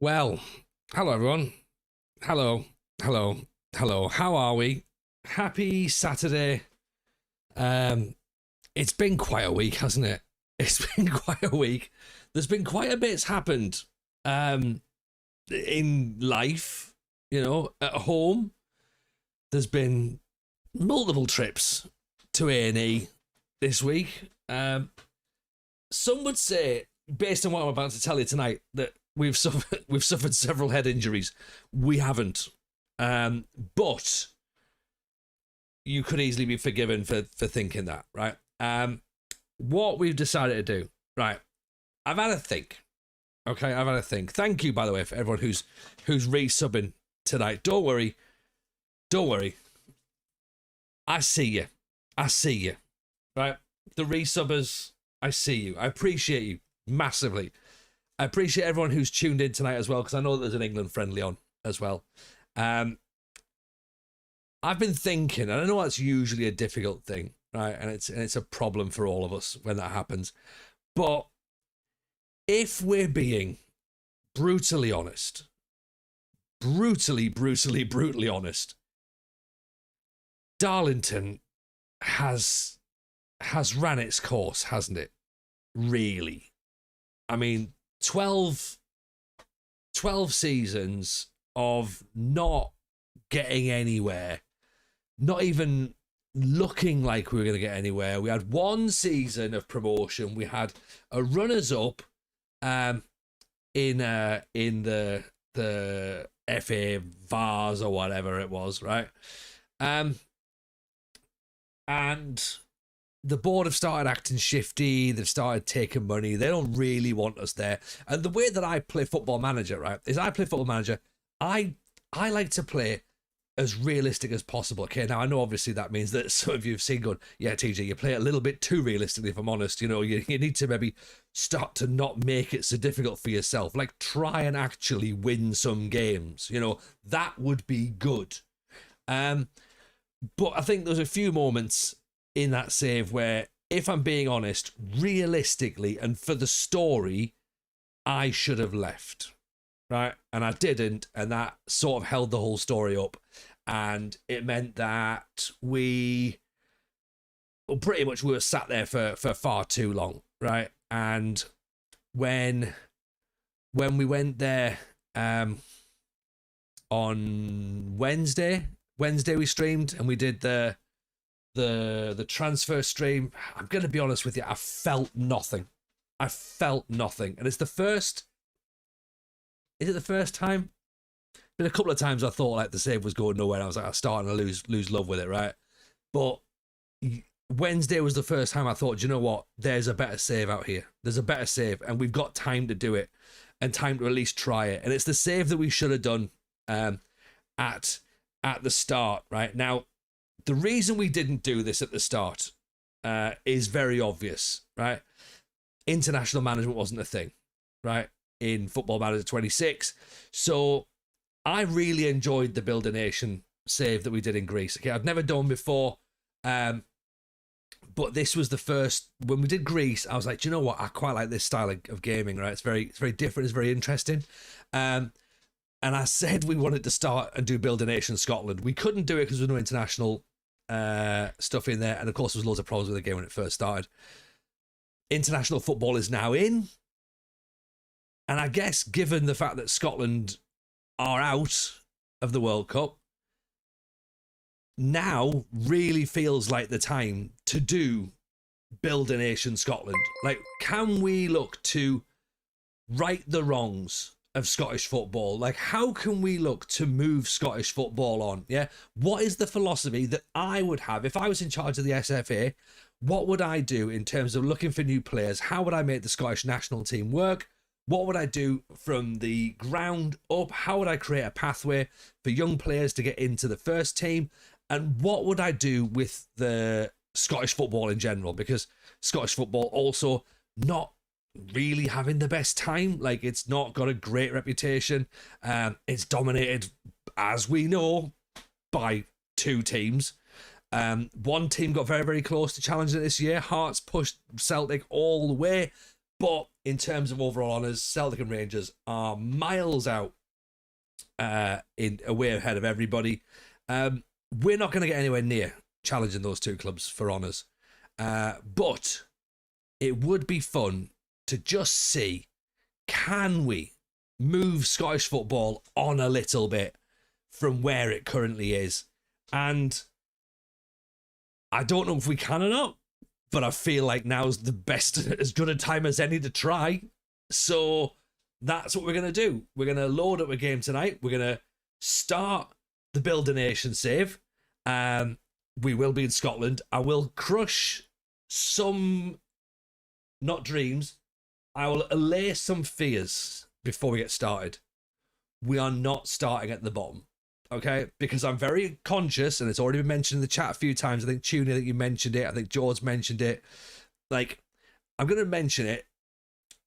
Well, hello everyone. Hello, hello, hello. How are we? Happy Saturday. Um, it's been quite a week, hasn't it? It's been quite a week. There's been quite a bit's happened um in life, at home. There's been multiple trips to A&E this week. Some would say, based on what I'm about to tell you tonight, that we've suffered several head injuries. We haven't, but you could easily be forgiven for thinking that, right? What we've decided to do, right? I've had a think. Okay, I've had a think. Thank you, by the way, for everyone who's resubbing tonight. Don't worry, don't worry. I see you. I see you. Right, the resubbers. I see you. I appreciate you massively. I appreciate everyone who's tuned in tonight as well, because I know there's an England friendly on as well. I've been thinking, and I know that's usually a difficult thing, right? And it's a problem for all of us when that happens. But if we're being brutally honest, brutally honest, Darlington has ran its course, hasn't it? Really. I mean, 12 seasons of not getting anywhere, not even looking like we were going to get anywhere. We had one season of promotion. We had a runners-up in the FA Vars or whatever it was, right? And the board have started acting shifty. They've started taking money. They don't really want us there. And the way that I play Football Manager, right, is I play Football Manager. I like to play as realistic as possible. Okay, now I know obviously that means that some of you have seen going, yeah, TJ, you play it a little bit too realistically, if I'm honest. You need to maybe start to not make it so difficult for yourself. Like, try and actually win some games. That would be good. But I think there's a few moments in that save where, if I'm being honest, realistically and for the story, I should have left, right? And I didn't, and that sort of held the whole story up. And it meant that we were sat there for far too long, right? And when we went there on Wednesday we streamed, and we did the transfer stream. I'm going to be honest with you, I felt nothing. And it's the first... Is it the first time? Been a couple of times I thought like the save was going nowhere. I was like, I'm starting to lose love with it, right? But Wednesday was the first time I thought, do you know what? There's a better save out here. There's a better save, and we've got time to do it, and time to at least try it. And it's the save that we should have done at the start, right? Now, the reason we didn't do this at the start is very obvious, right? International management wasn't a thing, right? In Football Manager 26. So I really enjoyed the Build a Nation save that we did in Greece. Okay, I've never done before, but this was the first. When we did Greece, I was like, do you know what? I quite like this style of gaming, right? It's very different. It's very interesting. And I said we wanted to start and do Build a Nation Scotland. We couldn't do it because there was no international stuff in there. And of course, there was loads of problems with the game when it first started. International football is now in. And I guess given the fact that Scotland are out of the World Cup, now really feels like the time to do Build a Nation Scotland. Like, can we look to right the wrongs of Scottish football? Like, how can we look to move Scottish football on? Yeah, what is the philosophy that I would have if I was in charge of the SFA? What would I do in terms of looking for new players? How would I make the Scottish national team work? What would I do from the ground up? How would I create a pathway for young players to get into the first team? And what would I do with the Scottish football in general? Because Scottish football also not really having the best time. Like, it's not got a great reputation. It's dominated, as we know, by two teams. One team got very, very close to challenging it this year. Hearts pushed Celtic all the way. But in terms of overall honours, Celtic and Rangers are miles out way ahead of everybody. We're not going to get anywhere near challenging those two clubs for honours. But it would be fun to just see, can we move Scottish football on a little bit from where it currently is? And I don't know if we can or not, but I feel like now's the best, as good a time as any to try. So that's what we're going to do. We're going to load up a game tonight. We're going to start the Build a Nation save. We will be in Scotland. I will crush some, not dreams, I will allay some fears before we get started. We are not starting at the bottom, okay? Because I'm very conscious, and it's already been mentioned in the chat a few times. I think Tuny, I think you mentioned it. I think George mentioned it. Like, I'm going to mention it.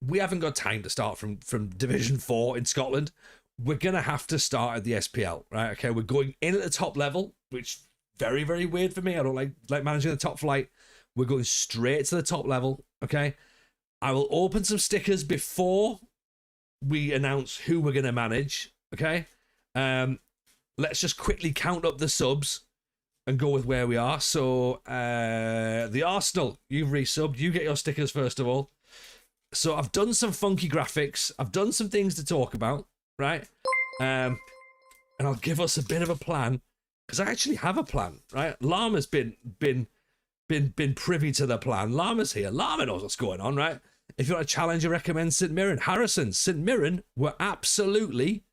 We haven't got time to start from Division 4 in Scotland. We're going to have to start at the SPL, right? Okay, we're going in at the top level, which very, very weird for me. I don't like managing the top flight. We're going straight to the top level, okay? I will open some stickers before we announce who we're going to manage, okay? Let's just quickly count up the subs and go with where we are. So, the Arsenal, you've resubbed. You get your stickers first of all. So I've done some funky graphics. I've done some things to talk about, right? And I'll give us a bit of a plan, because I actually have a plan, right? Llama's been privy to the plan. Llama's here. Llama knows what's going on, right? If you want to challenge, I recommend St Mirren. Harrison, St Mirren were absolutely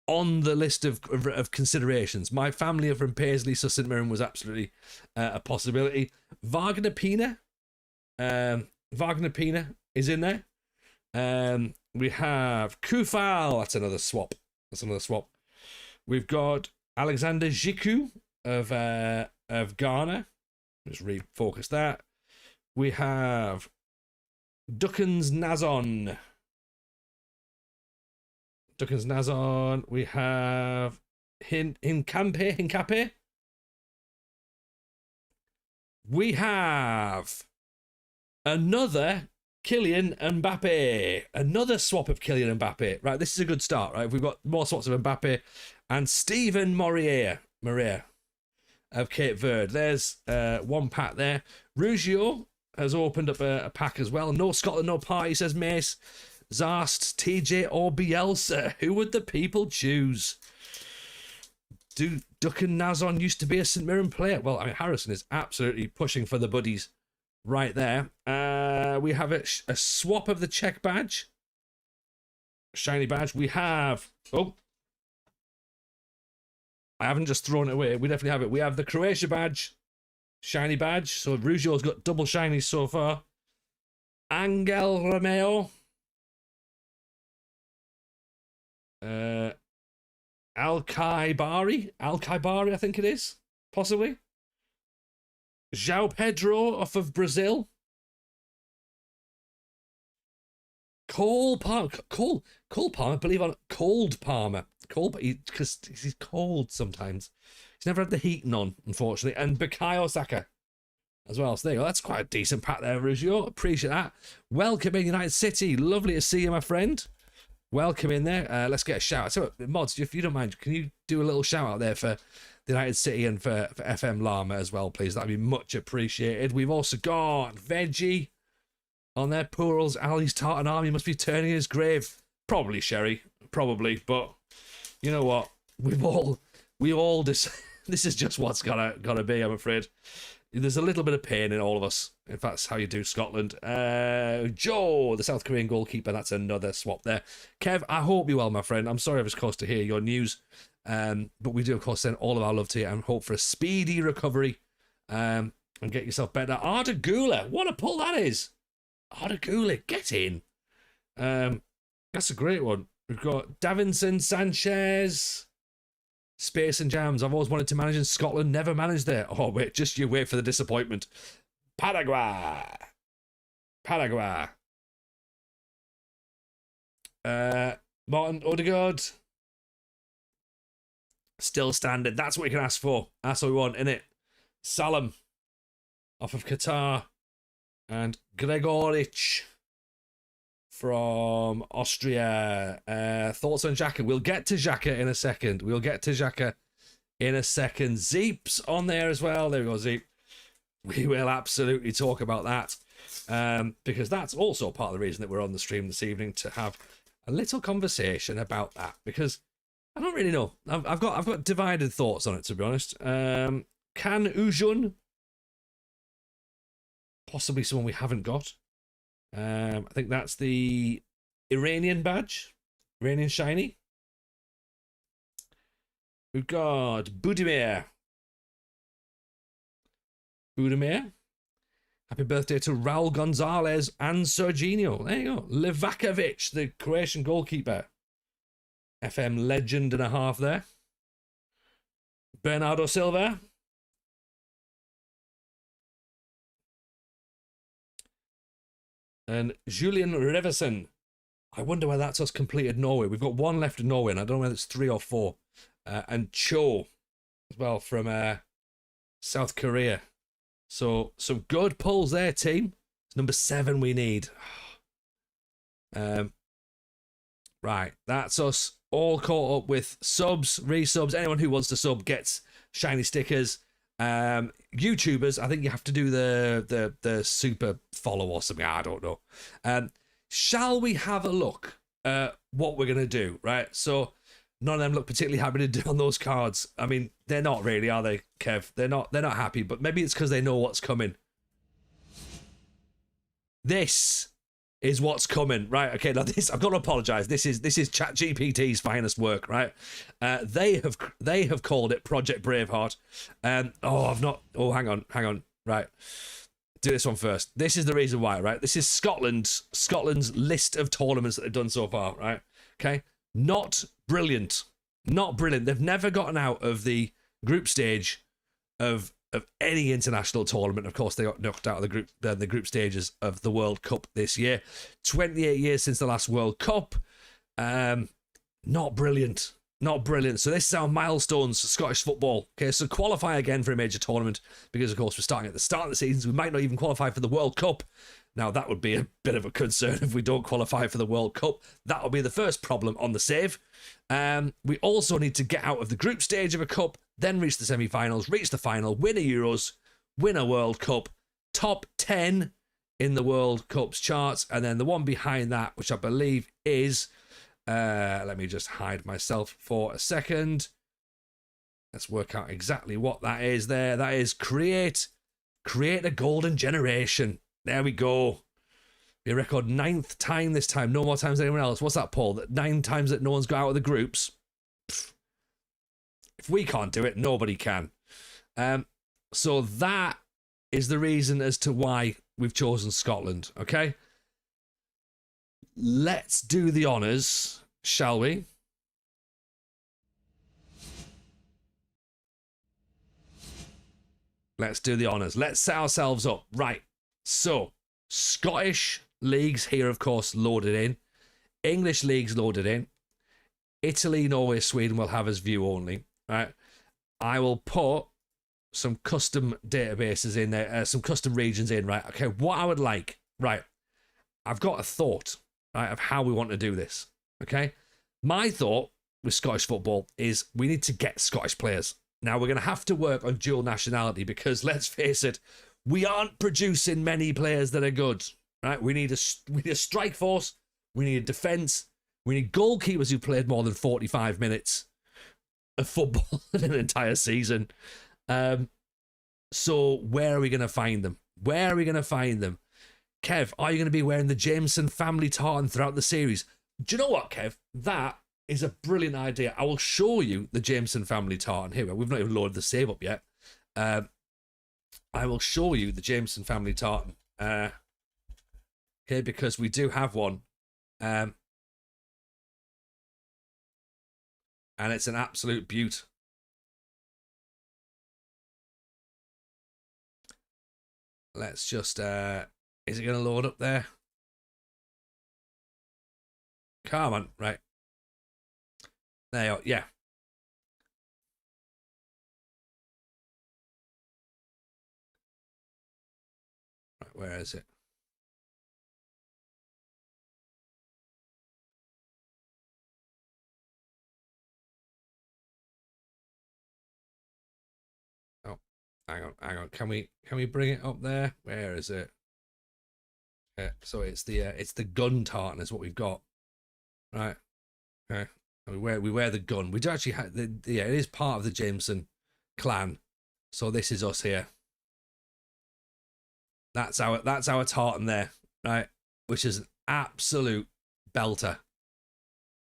on the list of considerations. My family are from Paisley, so St Mirren was absolutely a possibility. Wagner Pina is in there. We have Kufal. That's another swap. We've got Alexander Jiku of Ghana. Just refocus that. We have Duckens Nazon. We have Hincape. We have another Kylian Mbappe. Another swap of Kylian Mbappe. Right, this is a good start, right? We've got more swaps of Mbappe. And Stephen Moria of Cape Verde. There's one pack there. Ruggiero has opened up a pack as well. No Scotland, no party, says Mace. Zast, TJ, or Bielsa. Who would the people choose? Duchan Nazon used to be a St Mirren player. Well, I mean, Harrison is absolutely pushing for the buddies right there. We have a swap of the Czech badge. Shiny badge. We have... Oh. I haven't just thrown it away. We definitely have it. We have the Croatia badge. Shiny badge. So Ruggio's got double shinies so far. Angel Romeo. Alkai Bari, I think it is. Possibly. João Pedro off of Brazil. Cole Palmer, believe it or not, Cold Palmer. Because he's cold sometimes. He's never had the heating on, unfortunately. And Bukayo Saka as well. So there you go. That's quite a decent pack there, Ruggiero. Appreciate that. Welcome in, United City. Lovely to see you, my friend. Welcome in there. Let's get a shout out. So, Mods, if you don't mind, can you do a little shout out there for the United City and for FM Llama as well, please? That'd be much appreciated. We've also got Veggie on there. Poor old Ali's Tartan Army must be turning his grave. Probably, Sherry. Probably. But you know what? We all this is just what's gotta be, I'm afraid. There's a little bit of pain in all of us, if that's how you do Scotland. Joe, the South Korean goalkeeper, that's another swap there. Kev, I hope you're well, my friend. I'm sorry I was close to hear your news. But we do, of course, send all of our love to you and hope for a speedy recovery and get yourself better. Arda Gula, what a pull that is. Arda Gula, get in. That's a great one. We've got Davinson Sanchez. Space and Jams. I've always wanted to manage in Scotland, never managed there. Oh, wait, just you wait for the disappointment. Paraguay. Martin Odegaard. Still standing. That's what we can ask for. That's what we want, innit? Salam. Off of Qatar. And Gregoric. from Austria. Thoughts on Xhaka? We'll get to Xhaka in a second. Zeep's on there as well. There we go, Zeep. We will absolutely talk about that. Because that's also part of the reason that we're on the stream this evening, to have a little conversation about that, because I don't really know. I've got divided thoughts on it, to be honest. Can Ujun possibly someone we haven't got? I think that's the Iranian badge, Iranian shiny. We've got Budimir. Happy birthday to Raul Gonzalez and Serginho. There you go. Livakovic, the Croatian goalkeeper. FM legend and a half there. Bernardo Silva. And Julian Reverson. I wonder whether that's us completed Norway. We've got one left in Norway, and I don't know whether it's 3 or 4. And Cho as well from South Korea. So some good pulls there, team. It's number 7 we need. Right, that's us all caught up with subs, resubs. Anyone who wants to sub gets shiny stickers. YouTubers, I think you have to do the super follow or something. I don't know. Shall we have a look at what we're gonna do? Right, so none of them look particularly happy to do on those cards. I mean, they're not really, are they, Kev? They're not happy, but maybe it's because they know what's coming. This is what's coming, right? Okay, now this, I've got to apologize. This is ChatGPT's finest work, right? They have called it Project Braveheart. Hang on. Right. Do this one first. This is the reason why, right? This is Scotland's list of tournaments that they've done so far, right? Okay. Not brilliant. They've never gotten out of the group stage of any international tournament. Of course, they got knocked out of the group stages of the World Cup this year. 28 years since the last World Cup. Not brilliant. So this is our milestones for Scottish football. Okay, so qualify again for a major tournament, because of course we're starting at the start of the season, so we might not even qualify for the World Cup. Now, that would be a bit of a concern if we don't qualify for the World Cup. That will be the first problem on the save. We also need to get out of the group stage of a cup, then reach the semi-finals, reach the final, win a Euros, win a World Cup, top 10 in the World Cup's charts, and then the one behind that, which I believe is... let me just hide myself for a second. Let's work out exactly what that is there. That is create a golden generation. There we go. Be a record 9th time this time. No more times than anyone else. What's that, Paul? That 9 times that no one's got out of the groups? Pfft. If we can't do it, nobody can. So that is the reason as to why we've chosen Scotland, okay? Let's do the honours, shall we? Let's do the honours. Let's set ourselves up. Right. So, Scottish leagues here, of course, loaded in. English leagues loaded in. Italy, Norway, Sweden will have as view only. Right. I will put some custom databases in there, some custom regions in, right? Okay, what I would like, right? I've got a thought, right, of how we want to do this, okay? My thought with Scottish football is we need to get Scottish players. Now, we're going to have to work on dual nationality because, let's face it, we aren't producing many players that are good, right? We need a strike force, we need a defence, we need goalkeepers who've played more than 45 minutes of football in an entire season. So where are we going to find them? Kev, are you going to be wearing the Jameson family tartan throughout the series? Do you know what, Kev? That is a brilliant idea. I will show you the Jameson family tartan. Here, we've not even loaded the save up yet. I will show you the Jameson family tartan. Okay, because we do have one. And it's an absolute beaut. Let's just, is it going to load up there? Come on, right. There you are, yeah. Right, where is it? Hang on. Can we bring it up there? Where is it? So it's the gun tartan is what we've got, right? Okay. We wear the gun. We do actually have yeah. It is part of the Jameson clan. So this is us here. That's our tartan there, right? Which is an absolute belter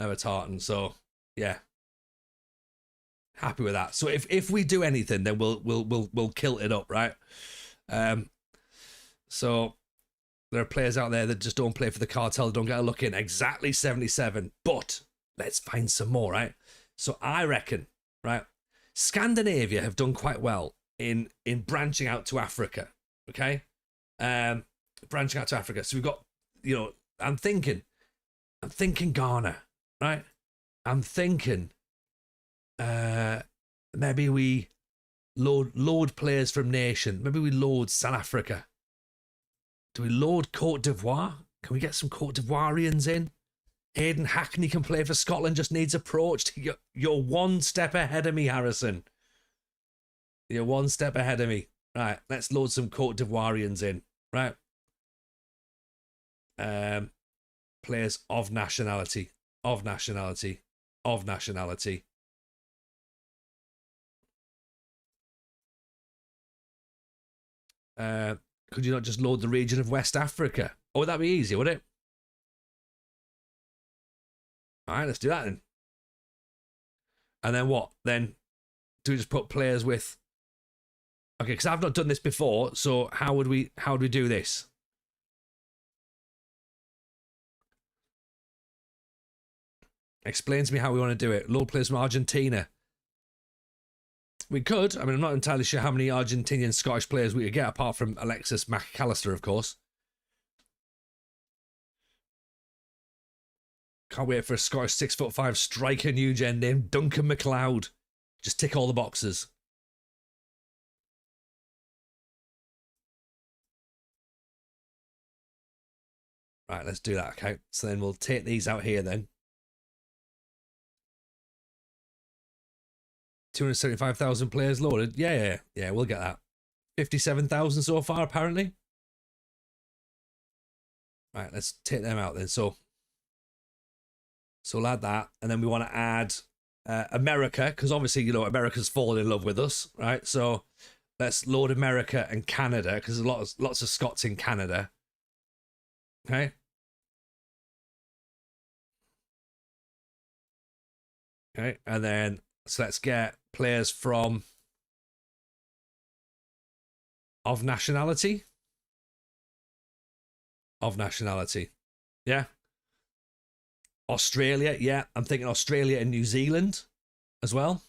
of a tartan. So yeah, happy with that. So if we do anything, then we'll kill it up, right? So there are players out there that just don't play for the cartel, don't get a look in. Exactly 77, but let's find some more, right? So I reckon, right, Scandinavia have done quite well in branching out to Africa, okay? Branching out to Africa. So we've got, I'm thinking Ghana, right? I'm thinking maybe we load players from nation. Maybe we load South Africa. Do we load Cote d'Ivoire? Can we get some Cote d'Ivoirians in? Hayden Hackney can play for Scotland, just needs approached. You're one step ahead of me, Harrison. You're one step ahead of me. Right, let's load some Cote d'Ivoirians in. Right. Players of nationality. Of nationality. Of nationality. Could you not just load the region of West Africa? Oh, would that be easy, would it? All right, let's do that then. And then what? Then do we just put players with? Okay, because I've not done this before, so how would we do this? Explain to me how we want to do it. Load players from Argentina. We could. I mean, I'm not entirely sure how many Argentinian Scottish players we could get, apart from Alexis McAllister, of course. Can't wait for a Scottish 6'5" striker new gen named Duncan MacLeod. Just tick all the boxes. Right, let's do that, okay? So then we'll take these out here then. 275,000 players loaded. Yeah, we'll get that. 57,000 so far, apparently. Right, let's take them out then. So we'll add that. And then we want to add America, because obviously, America's fallen in love with us, right? So let's load America and Canada, because there's lots of Scots in Canada. Okay. Okay, and then so let's get players from of nationality. Of nationality. Yeah. Australia, yeah. I'm thinking Australia and New Zealand as well.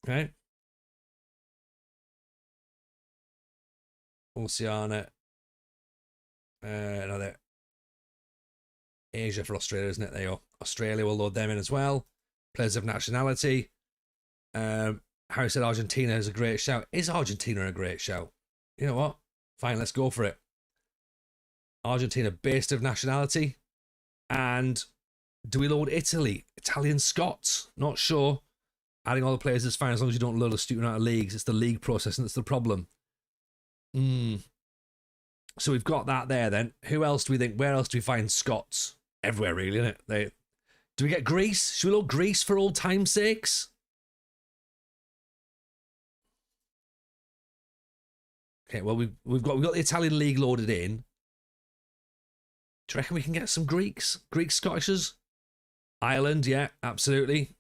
Okay. Oceania. No, Asia for Australia, isn't it? There you go. Australia will load them in as well. Players of nationality. Harry said Argentina is a great shout. Is Argentina a great shout? You know what? Fine, let's go for it. Argentina based of nationality. And do we load Italy? Italian Scots? Not sure. Adding all the players is fine as long as you don't load a stupid amount of leagues. It's the league process and it's the problem. So we've got that there then. Who else do we think? Where else do we find Scots? Everywhere, really, isn't it? Do we get Greece? Should we load Greece for old time's sakes? Okay, well, we've got the Italian league loaded in. Do you reckon we can get some Greeks? Greek Scottishers? Ireland, yeah, absolutely.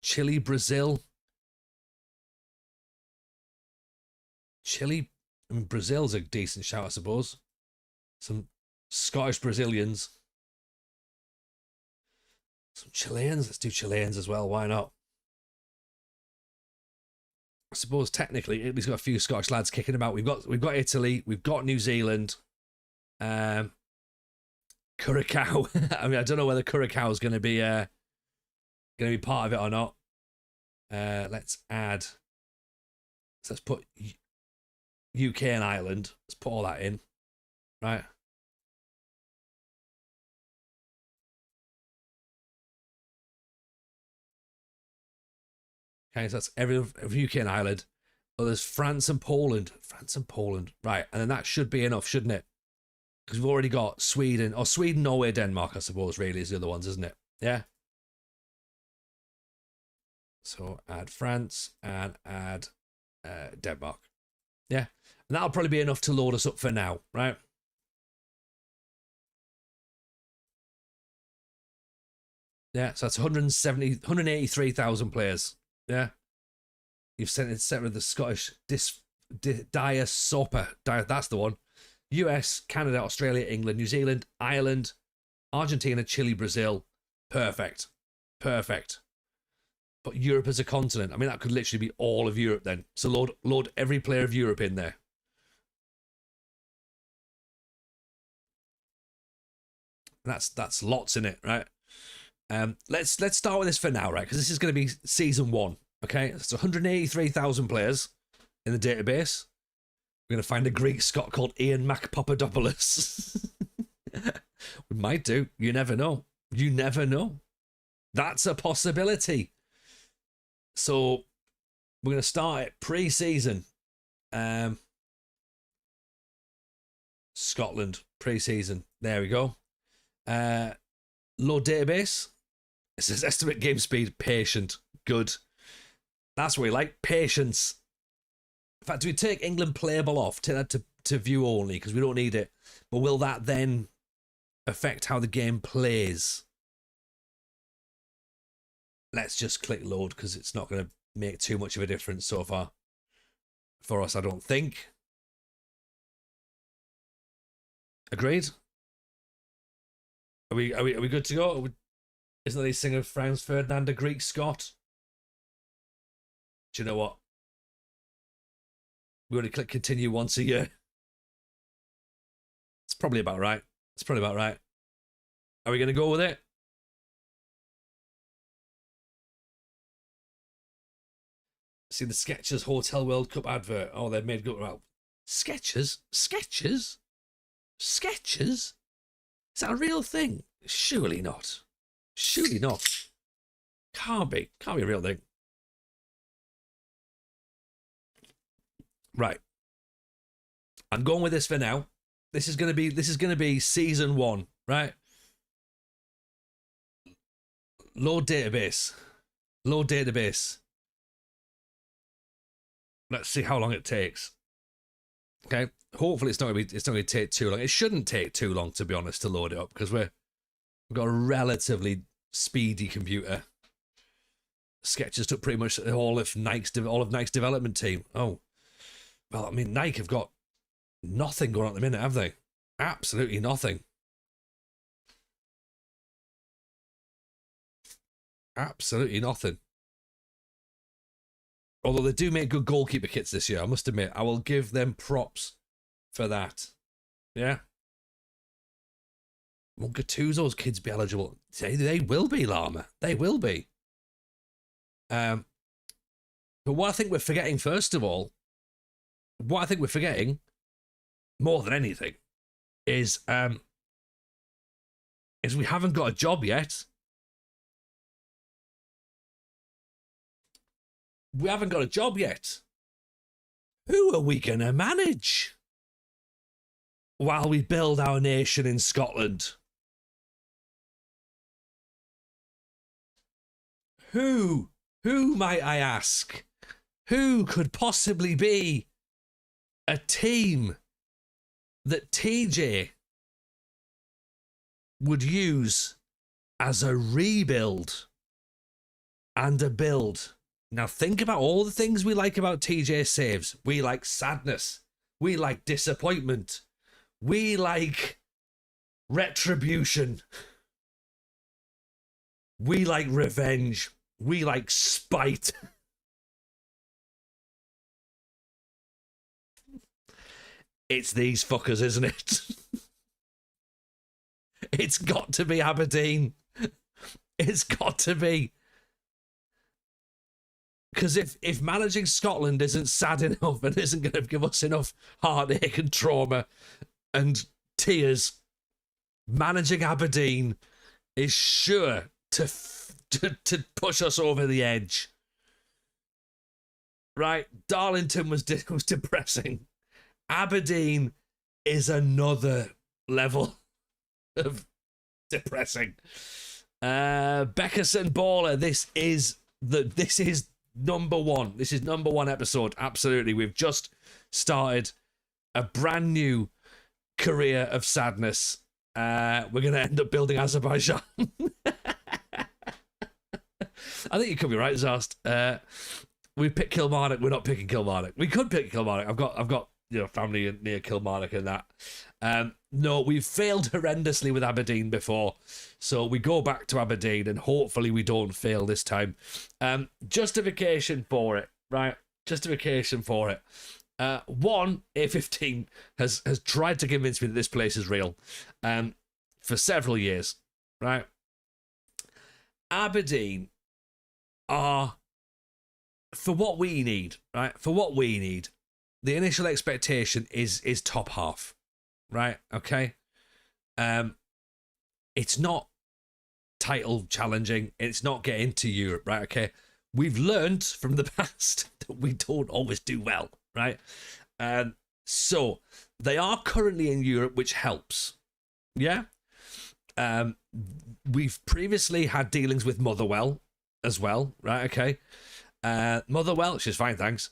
Chile, Brazil. Chile, I mean, Brazil's a decent shout, I suppose. Some Scottish Brazilians. Some Chileans. Let's do Chileans as well. Why not? I suppose technically Italy's got a few Scottish lads kicking about. We've got Italy. We've got New Zealand. Curacao. I mean, I don't know whether Curacao is going to be part of it or not. Let's add. So let's put UK and Ireland. Let's put all that in, right? Okay, so that's every of UK and Ireland. Oh, there's France and Poland. France and Poland. Right, and then that should be enough, shouldn't it? Because we've already got Sweden. Or Sweden, Norway, Denmark, I suppose, really, is the other ones, isn't it? Yeah. So add France and add Denmark. Yeah. And that'll probably be enough to load us up for now, right? Yeah, so that's 183,000 players. Yeah. You've sent it set with the Scottish Diaspora. That's the one. US, Canada, Australia, England, New Zealand, Ireland, Argentina, Chile, Brazil. Perfect. Perfect. But Europe as a continent, I mean, that could literally be all of Europe then. So load every player of Europe in there. That's lots in it, right? Let's start with this for now, right? Because this is going to be season 1. Okay, it's 183,000 players in the database. We're going to find a Greek Scot called Ian Papadopoulos. We might do. You never know. You never know. That's a possibility. So we're going to start it pre-season. Scotland pre-season. There we go. Load database. It says estimate game speed. Patient. Good. That's what we like. Patience. In fact, do we take England playable off? Take that to view only because we don't need it. But will that then affect how the game plays? Let's just click load because it's not going to make too much of a difference so far for us, I don't think. Agreed? Are we good to go? Isn't there these thing of Franz Ferdinand a Greek Scot? Do you know what? We only click continue once a year. It's probably about right. It's probably about right. Are we going to go with it? See the Skechers Hotel World Cup advert. Oh, they've made good. Well, Skechers? Skechers? Skechers? Is that a real thing? Surely not. Surely not. Can't be. Can't be a real thing. Right. I'm going with this for now. This is gonna be season 1, right? Load database. Load database. Let's see how long it takes. Okay. Hopefully it's not gonna take too long. It shouldn't take too long, to be honest, to load it up because we've got a relatively speedy computer. Skechers took pretty much all of Nike's development team. Oh. Well, I mean, Nike have got nothing going on at the minute, have they? Absolutely nothing. Absolutely nothing. Although they do make good goalkeeper kits this year, I must admit. I will give them props for that. Yeah? Won't Gattuso's kids be eligible? They will be, Llama. They will be. But what I think we're forgetting, first of all, more than anything, is we haven't got a job yet. We haven't got a job yet. Who are we going to manage while we build our nation in Scotland? Who might I ask? Who could possibly be a team that TJ would use as a rebuild and a build? Now think about all the things we like about TJ saves. We like sadness. We like disappointment. We like retribution. We like revenge. We like spite. It's these fuckers, isn't it? It's got to be Aberdeen. It's got to be. Because if managing Scotland isn't sad enough and isn't going to give us enough heartache and trauma and tears, managing Aberdeen is sure to push us over the edge. right? Darlington was depressing. Aberdeen is another level of depressing. Beckerson Baller, this is number one. This is number one episode. Absolutely. We've just started a brand new career of sadness. We're going to end up building Azerbaijan. I think you could be right, Zast. We picked Kilmarnock. We're not picking Kilmarnock. We could pick Kilmarnock. I've got family near Kilmarnock and that. No, we've failed horrendously with Aberdeen before, so we go back to Aberdeen and hopefully we don't fail this time. Justification for it, right? Justification for it. One, A15 has tried to convince me that this place is real for several years, right? Aberdeen are, for what we need, right? For what we need, the initial expectation is top half, right? Okay. It's not title challenging. It's not getting to Europe, right? Okay. We've learned from the past that we don't always do well, right? So they are currently in Europe, which helps. Yeah. We've previously had dealings with Motherwell as well, right? Okay. Motherwell, she's fine, thanks.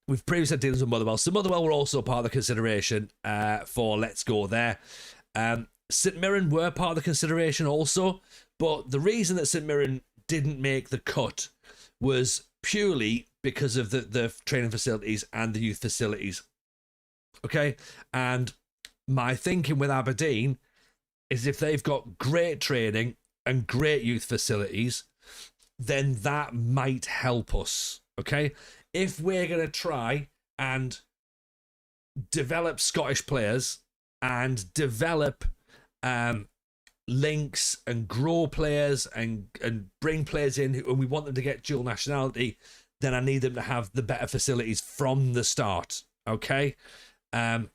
We've previously had dealings with Motherwell, so Motherwell were also part of the consideration for Let's Go there. St Mirren were part of the consideration also, but the reason that St Mirren didn't make the cut was purely because of the training facilities and the youth facilities. Okay, and my thinking with Aberdeen is if they've got great training and great youth facilities, then that might help us. Okay, if we're going to try and develop Scottish players and develop links and grow players and bring players in and we want them to get dual nationality, then I need them to have the better facilities from the start. Okay, and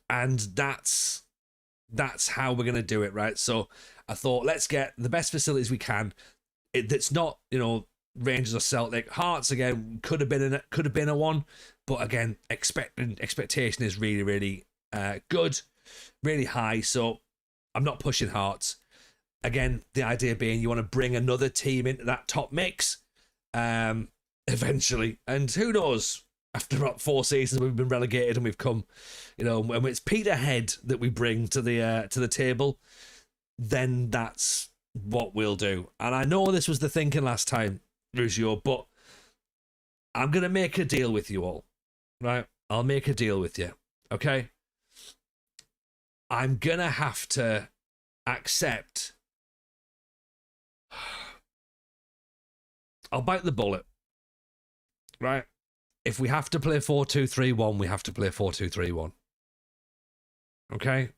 that's how we're going to do it, right? So I thought, let's get the best facilities we can. It's not, Rangers or Celtic. Hearts again could have been a one, but again, expectation is really, really good, really high. So I'm not pushing Hearts. Again, the idea being you want to bring another team into that top mix eventually, and who knows? After about 4 seasons, we've been relegated and we've come, when it's Peterhead that we bring to the table, then that's what we'll do. And I know this was the thinking last time, Ruggiero, but I'm going to make a deal with you all, right? I'll make a deal with you, okay? I'm going to have to accept. I'll bite the bullet, right? If we have to play 4-2-3-1, we have to play 4-2-3-1. Okay?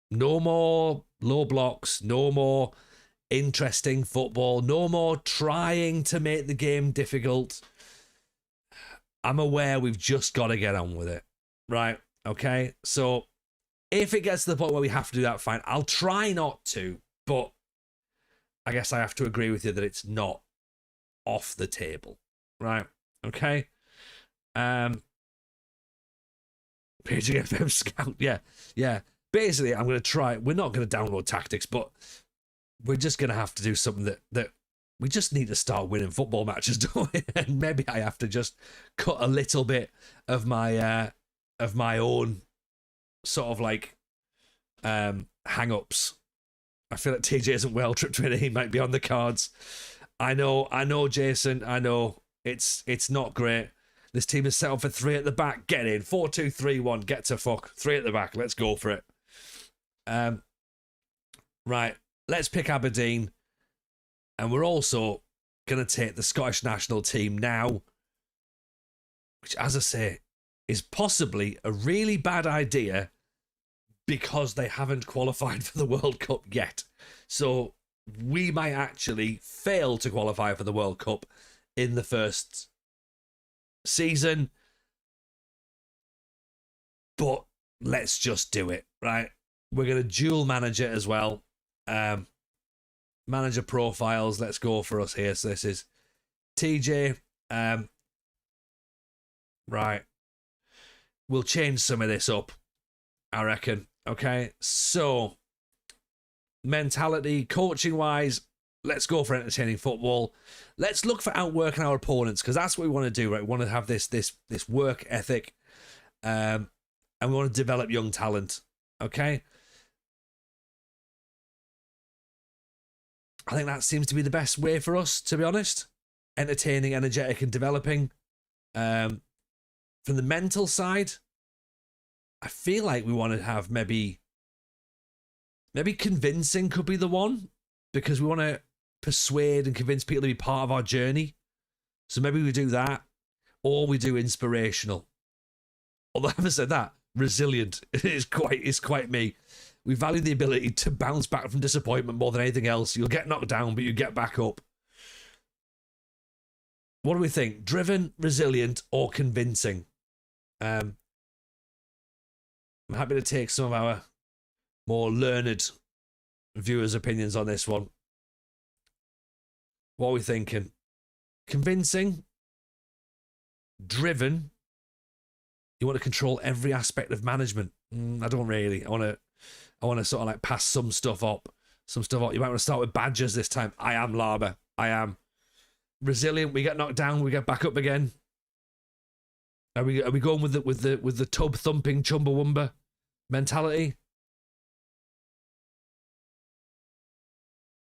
No more low blocks, no more interesting football, no more trying to make the game difficult. I'm aware we've just got to get on with it, right? Okay? So if it gets to the point where we have to do that, fine. I'll try not to, but I guess I have to agree with you that it's not off the table, right? Okay? Paging FM Scout, yeah. Basically, I'm going to try. We're not going to download tactics, but we're just going to have to do something that we just need to start winning football matches, don't we? And maybe I have to just cut a little bit of my own sort of like hang-ups. I feel like TJ isn't well. Trip training, he might be on the cards. I know, Jason. I know it's not great. This team is set up for 3 at the back. Get in. 4-2-3-1. Get to fuck. 3 at the back. Let's go for it. Right. Let's pick Aberdeen. And we're also going to take the Scottish national team now, which, as I say, is possibly a really bad idea because they haven't qualified for the World Cup yet. So we might actually fail to qualify for the World Cup in the first season, but let's just do it, right? We're going to dual manage it as well. Manager profiles, let's go for us here. So this is TJ. Right. We'll change some of this up, I reckon. Okay. So, mentality, coaching wise, let's go for entertaining football. Let's look for outworking our opponents, because that's what we want to do, right? We want to have this work ethic, and we want to develop young talent. Okay. I think that seems to be the best way for us, to be honest. Entertaining, energetic, and developing. From the mental side, I feel like we want to have maybe convincing could be the one, because we want to persuade and convince people to be part of our journey. So maybe we do that, or we do inspirational. Although having said that, resilient is quite me. We value the ability to bounce back from disappointment more than anything else. You'll get knocked down, but you get back up. What do we think? Driven, resilient, or convincing? I'm happy to take some of our more learned viewers' opinions on this one. What are we thinking? Convincing? Driven? You want to control every aspect of management? I don't really. I want to sort of like pass some stuff up. You might want to start with badges this time. I am Laba. I am resilient. We get knocked down. We get back up again. Are we going with the tub thumping Chumbawamba mentality?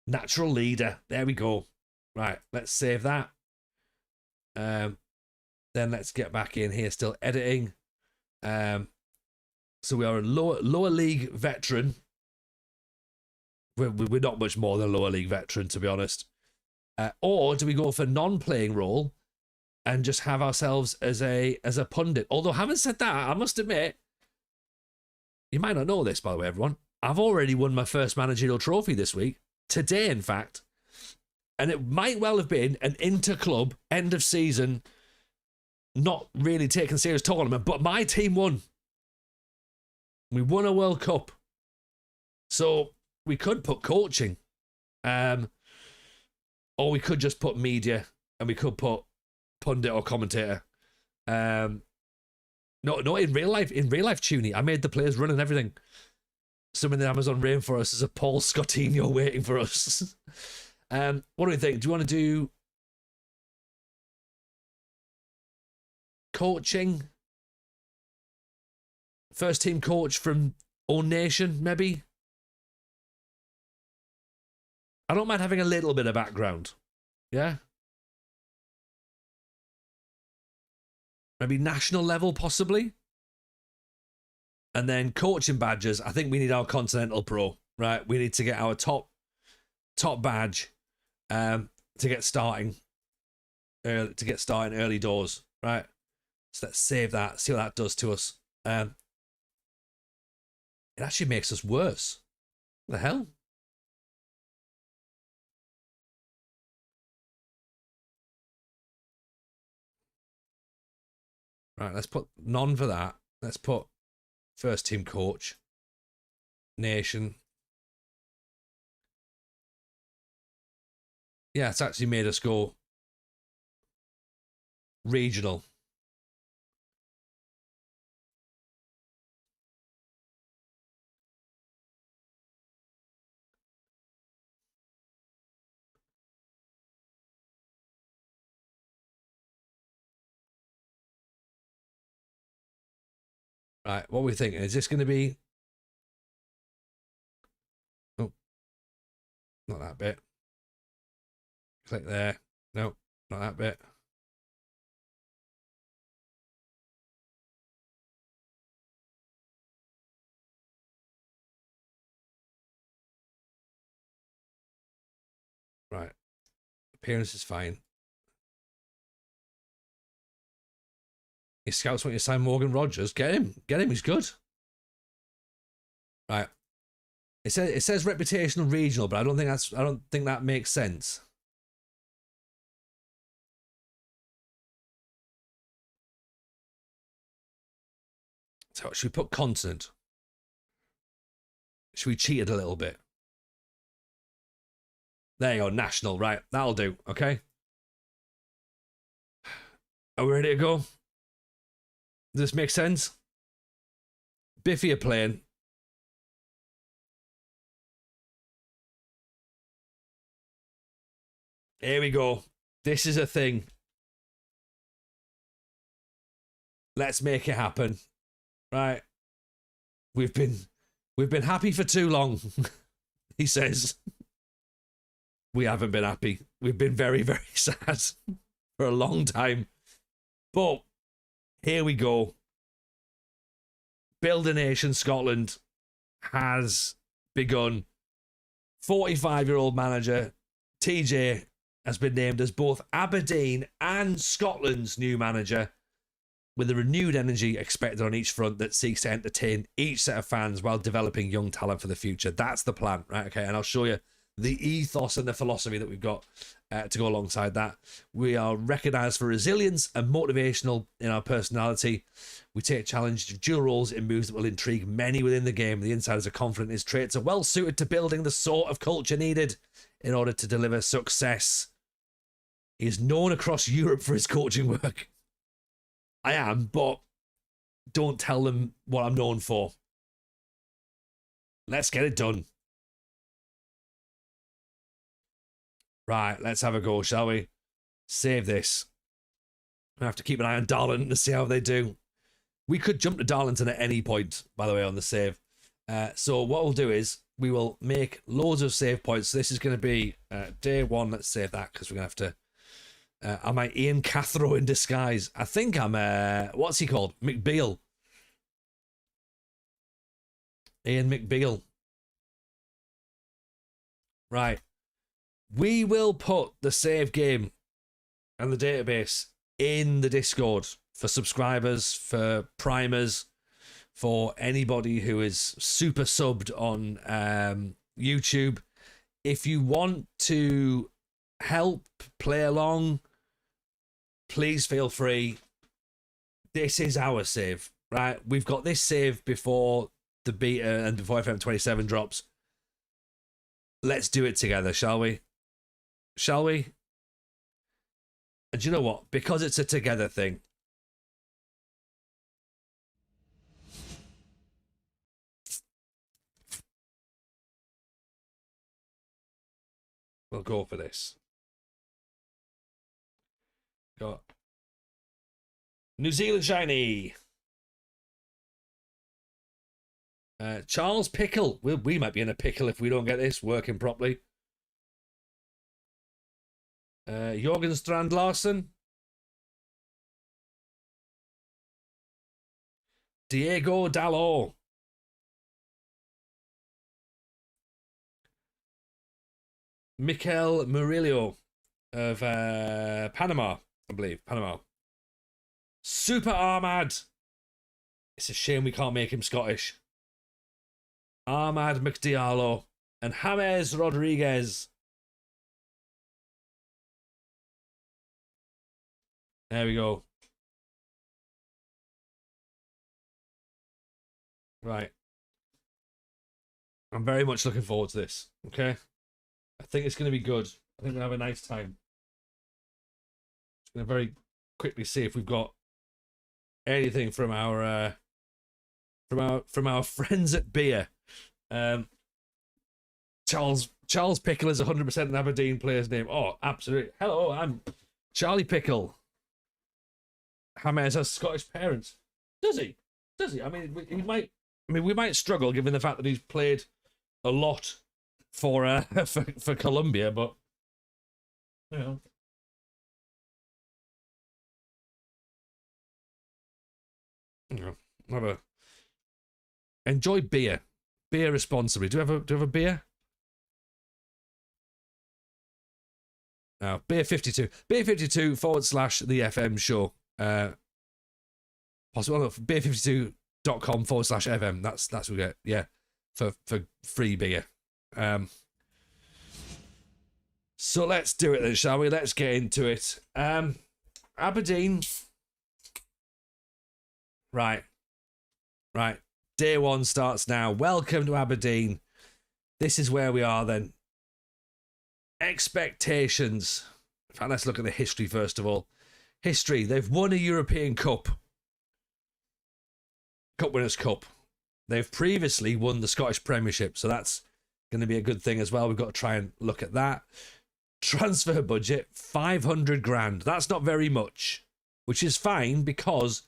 Natural leader. There we go. Right. Let's save that. Then let's get back in here. Still editing. So we are a lower league veteran. We're not much more than a lower league veteran, to be honest. Or do we go for non-playing role and just have ourselves as a pundit? Although, having said that, I must admit, you might not know this, by the way, everyone. I've already won my first managerial trophy this week. Today, in fact. And it might well have been an inter-club, end of season, not really taken serious tournament, but my team won. We won a World Cup. So we could put coaching. Or we could just put media, and we could put pundit or commentator. No, in real life, Tuny, I made the players run and everything. Some in the Amazon rainforest is a Paul Scottinho waiting for us. What do we think? Do you want to do coaching? First team coach from Own Nation, maybe? I don't mind having a little bit of background. Yeah? Maybe national level, possibly? And then coaching badges, I think we need our Continental Pro, right? We need to get our top badge to get starting early doors, right? So let's save that, see what that does to us. It actually makes us worse. What the hell? Right, let's put none for that. Let's put first team coach, nation. Yeah, it's actually made us go regional. Right, what are we thinking? Is this going to be... Oh, not that bit. Click there. No, not that bit. Right. Appearance is fine. Your scouts want you to sign Morgan Rogers. Get him. He's good. Right. It says reputational regional, but I don't think that makes sense. So should we put continent? Should we cheat it a little bit? There you go, national. Right, that'll do. Okay. Are we ready to go? Does this make sense? Biffy are playing. Here we go. This is a thing. Let's make it happen. Right. We've been happy for too long, he says. We haven't been happy. We've been very, very sad for a long time. But here we go. Build a Nation Scotland has begun. 45-year-old manager TJ has been named as both Aberdeen and Scotland's new manager, with a renewed energy expected on each front that seeks to entertain each set of fans while developing young talent for the future. That's the plan, right? Okay, and I'll show you the ethos and the philosophy that we've got to go alongside that. We are recognised for resilience and motivational in our personality. We take challenge of dual roles in moves that will intrigue many within the game. The insiders are confident his traits are well suited to building the sort of culture needed in order to deliver success. He is known across Europe for his coaching work. I am, but don't tell them what I'm known for. Let's get it done. Right, let's have a go, shall we? Save this. I have to keep an eye on Darlington to see how they do. We could jump to Darlington at any point, by the way, on the save. So what we'll do is we will make loads of save points. So this is going to be day one. Let's save that because we're going to have to... am I Ian Cathro in disguise? I think I'm... what's he called? McBeal. Ian McBeal. Right. We will put the save game and the database in the Discord for subscribers, for primers, for anybody who is super subbed on YouTube. If you want to help play along, please feel free. This is our save, right? We've got this save before the beta and before FM27 drops. Let's do it together, shall we? Shall we? And do you know what? Because it's a together thing, we'll go for this. Got New Zealand shiny. Charles Pickle. We might be in a pickle if we don't get this working properly. Jorgen Strand Larsen. Diego Dalot. Mikel Murillo of Panama, I believe. Panama. Super Ahmad. It's a shame we can't make him Scottish. Ahmad McDiallo and James Rodriguez. There we go. Right. I'm very much looking forward to this. Okay. I think it's going to be good. I think we'll have a nice time. Just going to very quickly see if we've got anything from our friends at Beer. Charles Pickle is 100% an Aberdeen player's name. Oh, absolutely. Hello, I'm Charlie Pickle. James has Scottish parents. Does he? I mean, we might struggle given the fact that he's played a lot for for Colombia, but you know, whatever. Enjoy beer. Beer responsibly. Do you have a beer? No, Beer 52. Beer 52 / the FM show. Possible beer52.com / FM. That's what we get. Yeah. For free beer. So let's do it then, shall we? Let's get into it. Aberdeen. Right. Day one starts now. Welcome to Aberdeen. This is where we are then. Expectations. In fact, let's look at the history first of all. History. They've won a European Cup. Cup Winners' Cup. They've previously won the Scottish Premiership, so that's going to be a good thing as well. We've got to try and look at that. Transfer budget, 500 grand. That's not very much, which is fine because,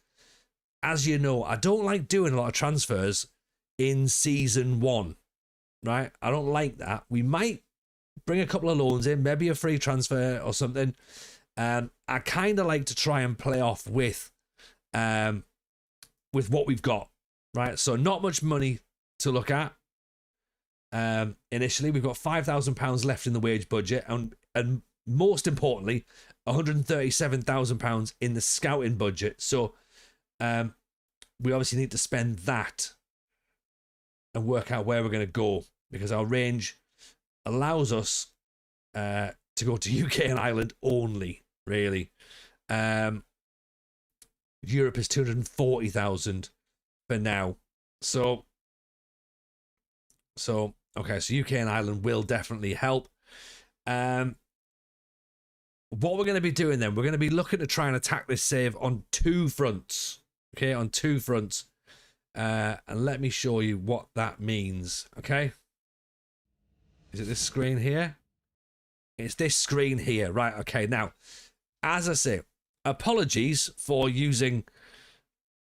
as you know, I don't like doing a lot of transfers in season one, right? I don't like that. We might bring a couple of loans in, maybe a free transfer or something. I kind of like to try and play off with what we've got, right? So not much money to look at. Initially, we've got £5,000 left in the wage budget, and most importantly, £137,000 in the scouting budget. So we obviously need to spend that and work out where we're going to go, because our range allows us to go to UK and Ireland only, really. Europe is 240,000 for now. So okay, so UK and Ireland will definitely help. What we're going to be doing then, we're going to be looking to try and attack this save on two fronts. Okay, on two fronts. And let me show you what that means. Okay. Is it this screen here? It's this screen here. Right, okay. Now, as I say, apologies for using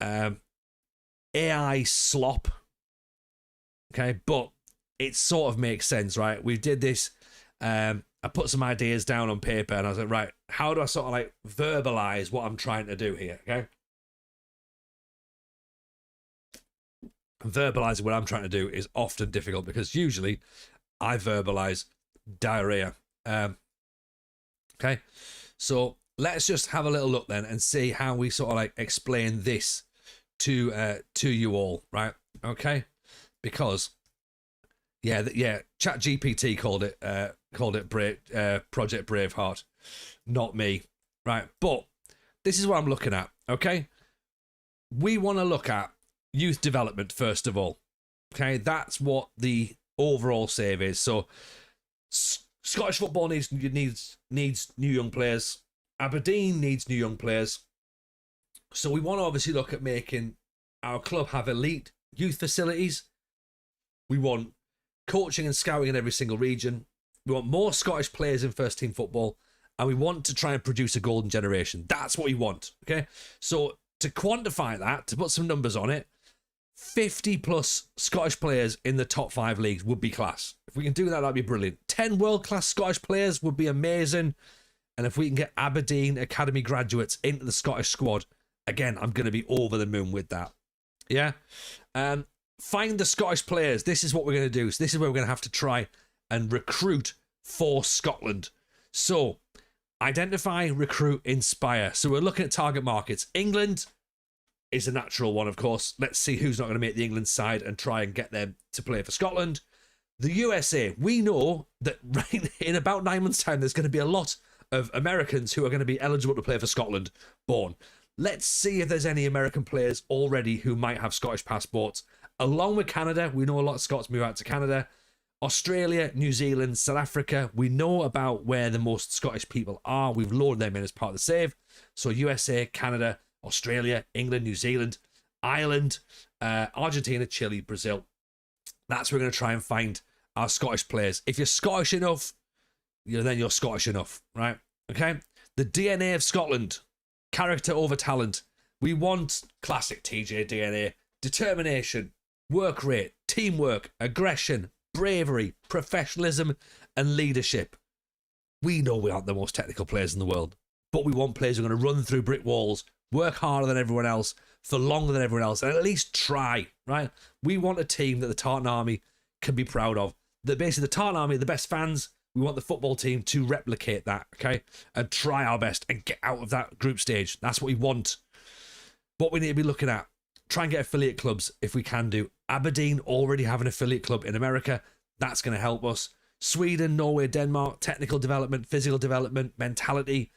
AI slop. Okay, but it sort of makes sense, right? We did this. I put some ideas down on paper and I was like, right, how do I sort of like verbalize what I'm trying to do here? Okay. Verbalizing what I'm trying to do is often difficult because usually I verbalize diarrhea. Okay. So let's just have a little look then and see how we sort of like explain this to you all, right? Okay. Because ChatGPT called it Project Braveheart, not me, right? But this is what I'm looking at. Okay, we want to look at youth development first of all. Okay, that's what the overall save is. So Scottish football needs new young players. Aberdeen needs new young players. So we want to obviously look at making our club have elite youth facilities. We want coaching and scouting in every single region. We want more Scottish players in first team football, and we want to try and produce a golden generation. That's what we want. Okay. So to quantify that, to put some numbers on it, 50 plus Scottish players in the top 5 leagues would be class. If we can do that, that'd be brilliant. 10 world-class Scottish players would be amazing. And if we can get Aberdeen Academy graduates into the Scottish squad, again, I'm going to be over the moon with that. Yeah. Find the Scottish players. This is what we're going to do. So this is where we're going to have to try and recruit for Scotland. So identify, recruit, inspire. So we're looking at target markets. England is a natural one, of course. Let's see who's not going to make the England side and try and get them to play for Scotland. The USA. We know that right in about 9 months' time, there's going to be a lot of Americans who are going to be eligible to play for Scotland born. Let's see if there's any American players already who might have Scottish passports. Along with Canada, we know a lot of Scots move out to Canada. Australia, New Zealand, South Africa, we know about where the most Scottish people are. We've loaded them in as part of the save. So USA, Canada, Australia, England, New Zealand, Ireland, Argentina, Chile, Brazil. That's where we're going to try and find our Scottish players. If you're Scottish enough, then you're Scottish enough, right? Okay? The DNA of Scotland, character over talent. We want classic TJ DNA, determination, work rate, teamwork, aggression, bravery, professionalism, and leadership. We know we aren't the most technical players in the world, but we want players who are going to run through brick walls, work harder than everyone else, for longer than everyone else, and at least try, right? We want a team that the Tartan Army can be proud of. That basically the Tartan Army are the best fans. We want the football team to replicate that, okay? And try our best and get out of that group stage. That's what we want. What we need to be looking at, try and get affiliate clubs if we can do. Aberdeen already have an affiliate club in America. That's going to help us. Sweden, Norway, Denmark, technical development, physical development, mentality.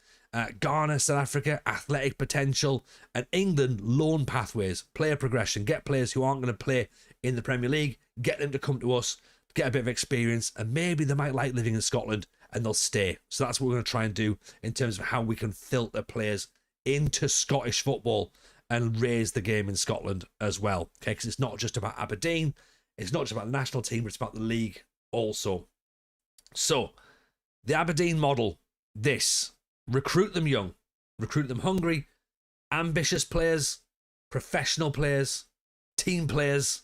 Ghana, South Africa, athletic potential. And England, loan pathways, player progression. Get players who aren't going to play in the Premier League. Get them to come to us, get a bit of experience. And maybe they might like living in Scotland and they'll stay. So that's what we're going to try and do in terms of how we can filter players into Scottish football. and raise the game in Scotland as well. Okay, because it's not just about Aberdeen, it's not just about the national team, but it's about the league also. So, the Aberdeen model, recruit them young, recruit them hungry, ambitious players, professional players, team players,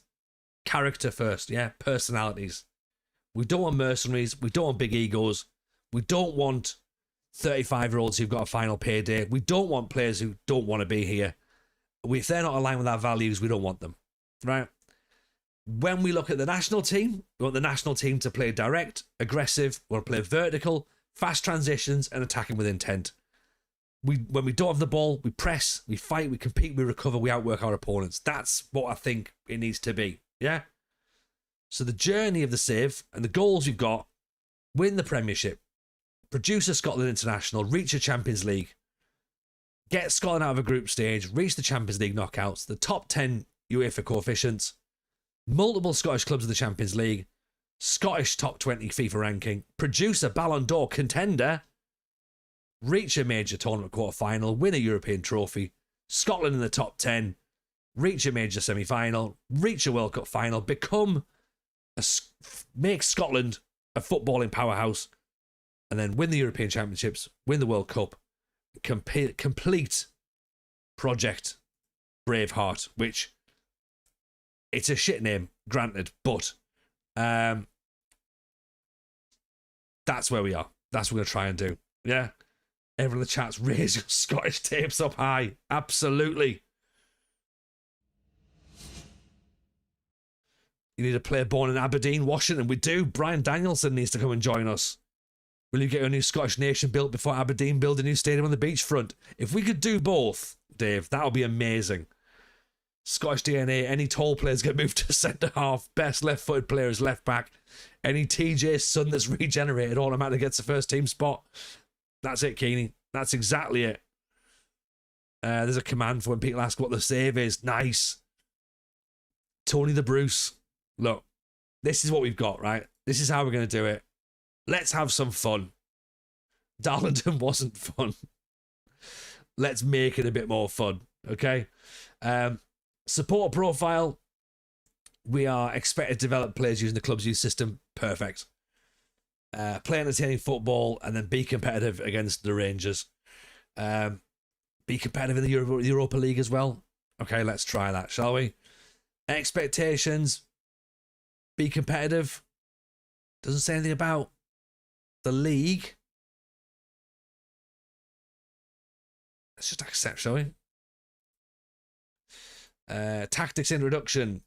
character first, personalities. We don't want mercenaries, we don't want big egos, we don't want 35-year-olds who've got a final payday, we don't want players who don't want to be here. If they're not aligned with our values, we don't want them, right? When we look at the national team, we want the national team to play direct, aggressive, we want to play vertical, fast transitions, and attacking with intent. When we don't have the ball, we press, we fight, we compete, we recover, we outwork our opponents. That's what I think it needs to be, yeah? So the journey of the Save and the goals we've got: win the Premiership, produce a Scotland International, reach a Champions League, get Scotland out of a group stage, reach the Champions League knockouts, the top 10 UEFA coefficients, multiple Scottish clubs in the Champions League, Scottish top 20 FIFA ranking, produce a Ballon d'Or contender, reach a major tournament quarter-final, win a European trophy, Scotland in the top 10, reach a major semi-final, reach a World Cup final, make Scotland a footballing powerhouse, and then win the European Championships, win the World Cup, complete Project Braveheart, which it's a shit name, granted, but that's where we are. That's what we're going to try and do. Yeah. Everyone in the chat's raise your Scottish tapes up high. Absolutely. You need a player born in Aberdeen, Washington. We do. Brian Danielson needs to come and join us. Will you get a new Scottish nation built before Aberdeen build a new stadium on the beachfront? If we could do both, Dave, that would be amazing. Scottish DNA, any tall players get moved to centre half. Best left-footed player is left back. Any TJ son that's regenerated automatically gets a first team spot. That's it, Keeney. That's exactly it. There's a command for when people ask what the save is. Nice. Tony the Bruce. Look, this is what we've got, right? This is how we're going to do it. Let's have some fun. Darlington wasn't fun. Let's make it a bit more fun, okay? Support profile. We are expected to develop players using the club's youth system. Perfect. Play entertaining football and then be competitive against the Rangers. Be competitive in the Europa League as well. Okay, let's try that, shall we? Expectations. Be competitive. Doesn't say anything about the league. Let's just accept, shall we? Tactics introduction.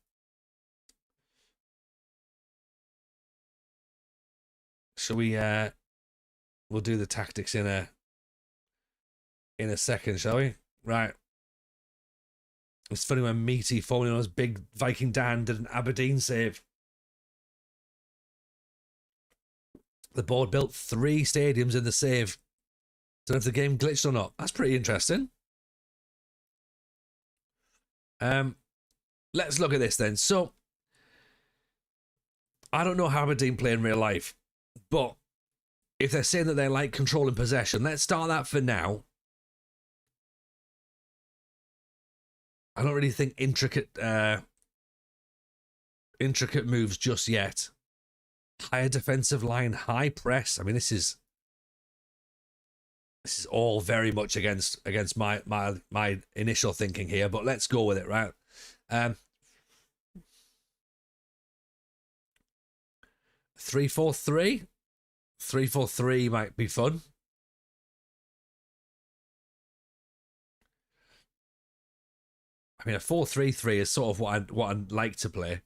Shall we? We'll do the tactics in a second, shall we? Right. It's funny when Meaty, formerly known as Big Viking Dan, did an Aberdeen save. The board built 3 stadiums in the save. Don't know if the game glitched or not. That's pretty interesting. Let's look at this then. So, I don't know how Aberdeen play in real life, but if they're saying that they like control and possession, let's start that for now. I don't really think intricate moves just yet. Higher defensive line, high press. I mean, this is all very much against my initial thinking here, but let's go with it, right? 3-4-3. 3-4-3 might be fun. I mean, a 4-3-3 is sort of what I'd like to play.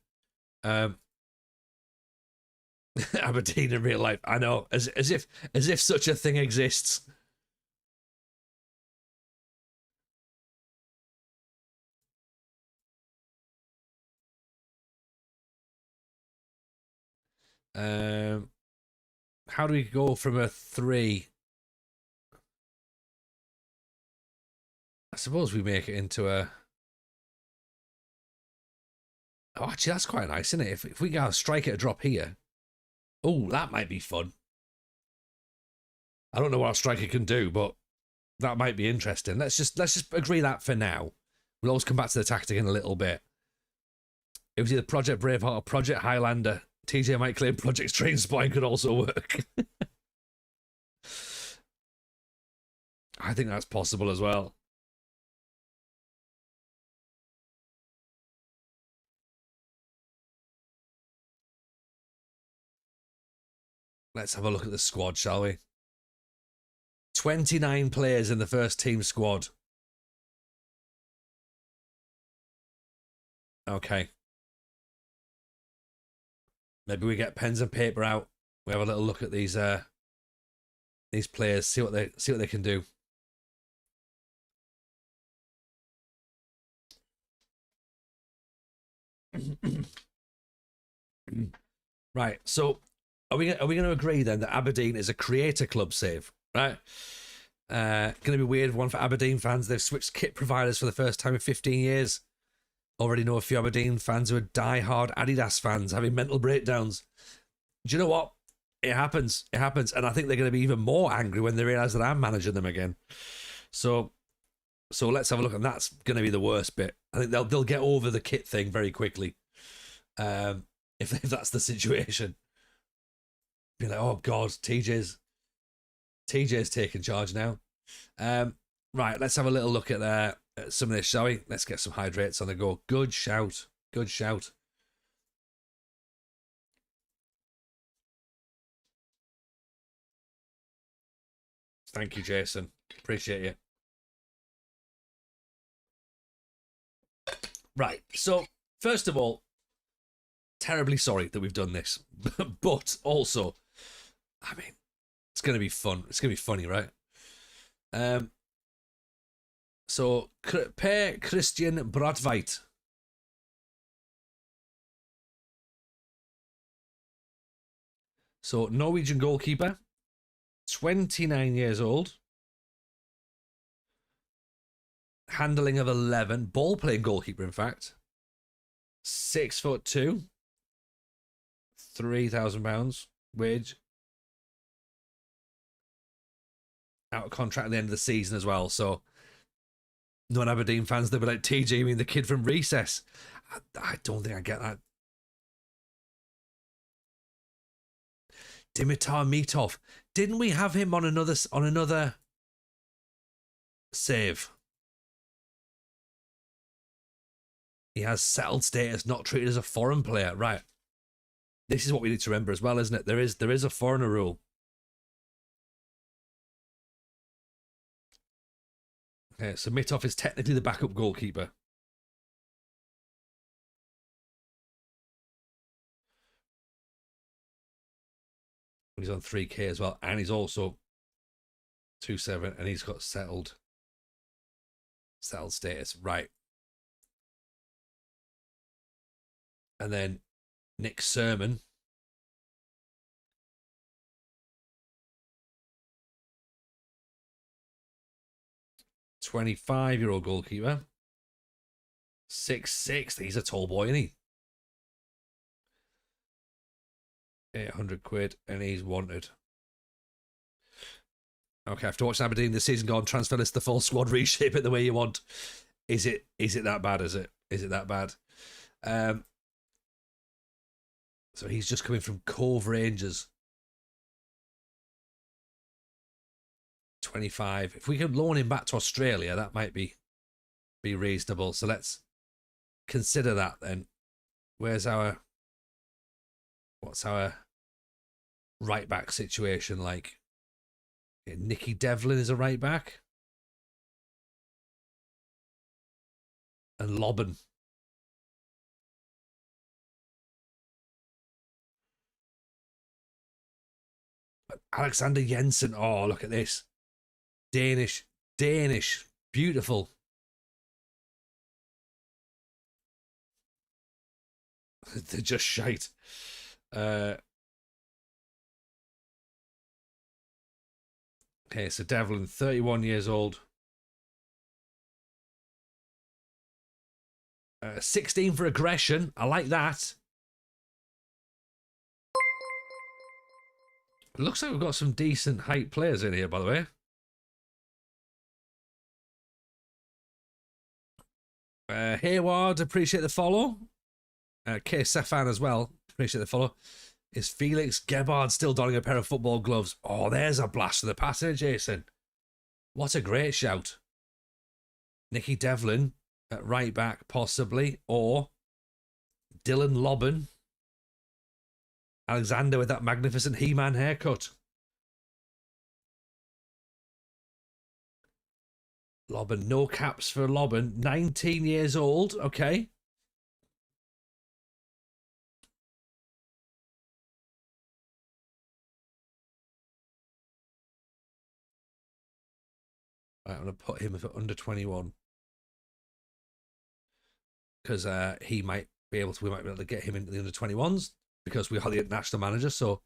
Aberdeen in real life, I know, as if such a thing exists. How do we go from a 3? I suppose we make it into a... Oh, actually, that's quite nice, isn't it? If we go strike at a drop here. Oh, that might be fun. I don't know what a striker can do, but that might be interesting. Let's just agree that for now. We'll always come back to the tactic in a little bit. It was either Project Braveheart or Project Highlander. TJ might claim Project Trainspotting could also work. I think that's possible as well. Let's have a look at the squad, shall we? 29 players in the first team squad. Okay. Maybe we get pens and paper out. We have a little look at these players, see what they can do. Right. So are we going to agree then that Aberdeen is a creator club save, right? Going to be a weird one for Aberdeen fans. They've switched kit providers for the first time in 15 years. Already know a few Aberdeen fans who are die-hard Adidas fans having mental breakdowns. Do you know what? It happens. It happens. And I think they're going to be even more angry when they realise that I'm managing them again. So let's have a look. And that's going to be the worst bit. I think they'll get over the kit thing very quickly. If that's the situation. Be like, oh God, TJ's taking charge now. Right, let's have a little look at some of this, shall we? Let's get some hydrates on the go. Good shout. Good shout. Thank you, Jason. Appreciate you. Right, so first of all, terribly sorry that we've done this, but also, I mean, it's going to be fun. It's going to be funny, right? So, Per Christian Brathwaite. So, Norwegian goalkeeper, 29 years old, handling of 11, ball playing goalkeeper, in fact, 6'2", £3,000 wage, out of contract at the end of the season as well. So, non-Aberdeen fans, they'll be like, TJ, you mean the kid from Recess? I don't think I get that. Dimitar Mitov. Didn't we have him on another save? He has settled status, not treated as a foreign player. Right. This is what we need to remember as well, isn't it? There is a foreigner rule. Okay, so Mitov is technically the backup goalkeeper. He's on 3K as well, and he's also 2.7, and he's got settled status. Right. And then Nick Sermon. $25-year-old goalkeeper. 6'6". He's a tall boy, isn't he? 800 quid, and he's wanted. Okay, after watching Aberdeen this season, go on transfer list the full squad, reshape it the way you want. Is it that bad? Is it that bad? So he's just coming from Cove Rangers. 25. If we could loan him back to Australia, that might be reasonable. So let's consider that then. What's our right back situation like? Okay, Nicky Devlin is a right back. And Lobben. Alexander Jensen. Oh, look at this. Danish. Beautiful. They're just shite. Okay, so Devlin, 31 years old. 16 for aggression. I like that. It looks like we've got some decent height players in here, by the way. Hayward, appreciate the follow. K. Sefan as well, appreciate the follow. Is Felix Gebhard still donning a pair of football gloves? Oh, there's a blast of the passage, Jason. What a great shout. Nicky Devlin at right back, possibly. Or Dylan Lobban. Alexander with that magnificent He-Man haircut. Lobban, no caps for Lobban. 19 years old, okay. Right, I'm going to put him for under 21. Because we might be able to get him into the under 21s because we are the international manager. So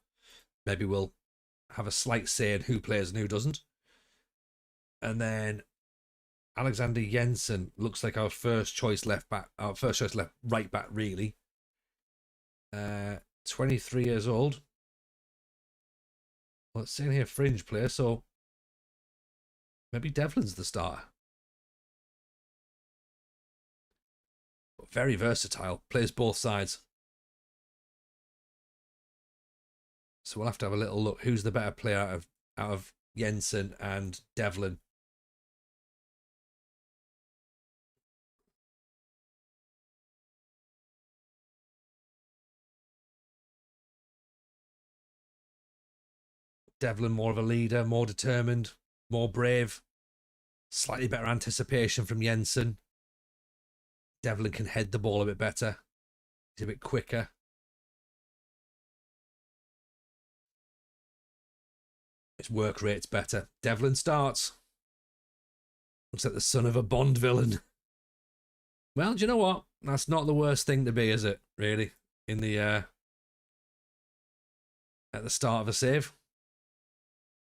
maybe we'll have a slight say in who plays and who doesn't. And then Alexander Jensen looks like our first choice right back, really. 23 years old. Well, it's saying here fringe player, so maybe Devlin's the starter. Very versatile, plays both sides. So we'll have to have a little look. Who's the better player out of Jensen and Devlin? Devlin more of a leader, more determined, more brave. Slightly better anticipation from Jensen. Devlin can head the ball a bit better. He's a bit quicker. His work rate's better. Devlin starts. Looks like the son of a Bond villain. Well, do you know what? That's not the worst thing to be, is it? Really, in the at the start of a save.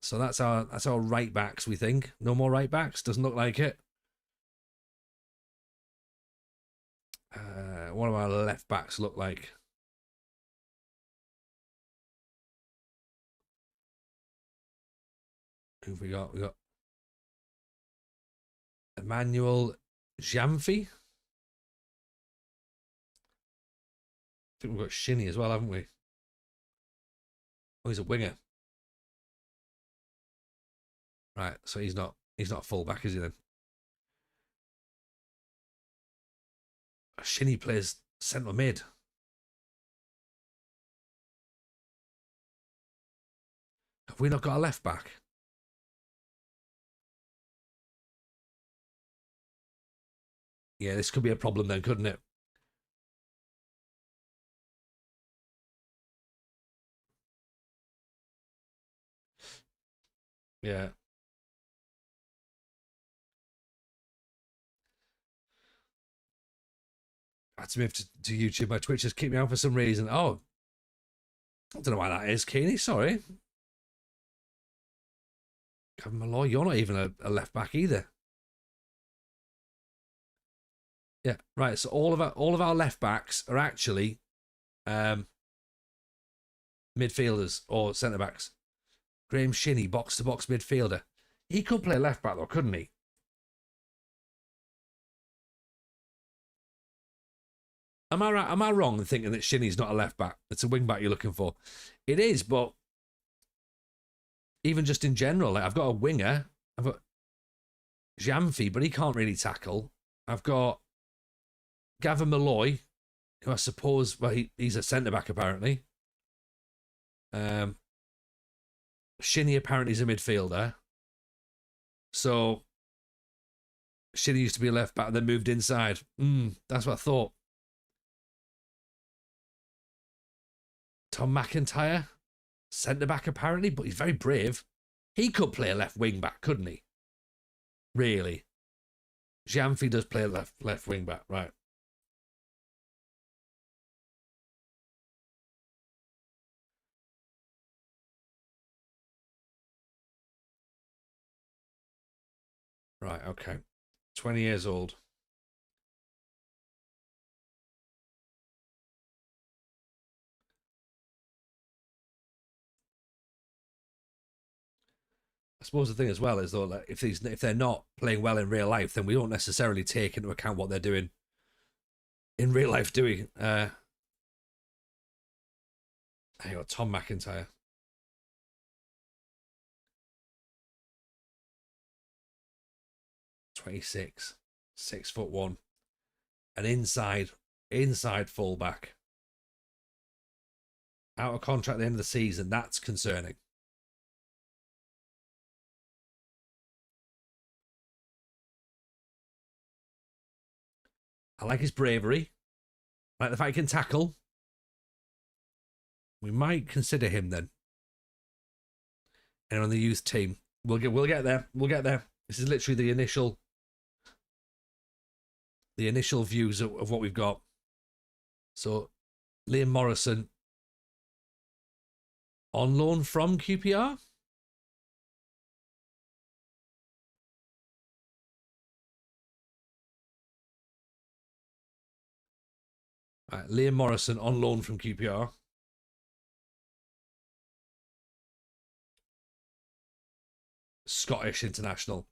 So that's our right backs. We think no more right backs. Doesn't look like it. What do our left backs look like? Who've we got? We got Emmanuel Jamfi. I think we've got Shinny as well, haven't we? Oh, he's a winger. Right, so he's not full back, is he then? Shinny plays centre mid. Have we not got a left back? Yeah, this could be a problem then, couldn't it? Yeah. I had to move to YouTube. My Twitch just kicked me out for some reason. Oh, I don't know why that is, Keeney. Sorry. Kevin Malloy, you're not even a left back either. Yeah, right. So all of our left backs are actually midfielders or centre backs. Graham Shinnie, box to box midfielder. He could play left back though, couldn't he? Am I right? Am I wrong in thinking that Shinnie's not a left back? It's a wing back you're looking for. It is, but even just in general, like I've got a winger. I've got Jamfi, but he can't really tackle. I've got Gavin Malloy, who I suppose, well, he's a centre back apparently. Shinnie apparently is a midfielder. So Shinnie used to be a left back and then moved inside. That's what I thought. Tom McIntyre, centre back apparently, but he's very brave. He could play a left wing back, couldn't he? Really? Jamfi does play a left wing back, right? Right, okay. 20 years old. I suppose the thing as well is though, like if they're not playing well in real life, then we don't necessarily take into account what they're doing in real life, do we? Hang on, Tom McIntyre. "26, 6'1", an inside fullback. Out of contract at the end of the season. That's concerning. I like his bravery. I like the fact he can tackle. We might consider him then. And on the youth team, we'll get there. We'll get there. This is literally the initial views of what we've got. So, Liam Morrison on loan from QPR. Right, Liam Morrison on loan from QPR. Scottish international.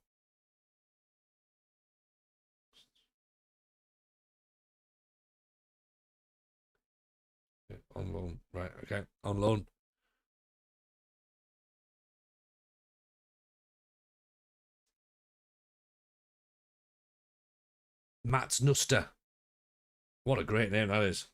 On loan. Right, okay. On loan. Mats Nuster. What a great name that is.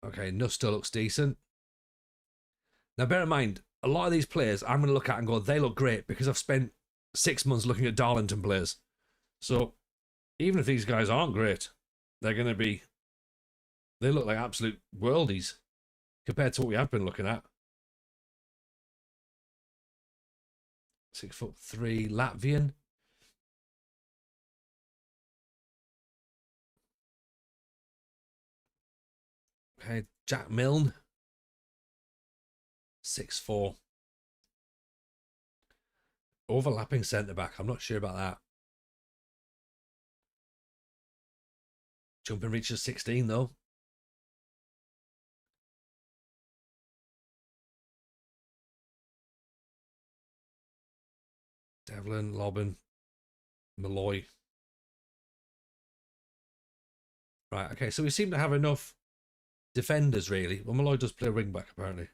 Okay, Nuster looks decent. Now, bear in mind, a lot of these players I'm going to look at and go, they look great because I've spent 6 months looking at Darlington players. So, even if these guys aren't great, they're going to be... They look like absolute worldies compared to what we have been looking at. 6'3", Latvian. Okay, Jack Milne. 6'4". Overlapping centre back. I'm not sure about that. Jumping reaches 16 though. Devlin, Lobban, Malloy. Right, okay, so we seem to have enough defenders, really. Well, Malloy does play wing back, apparently.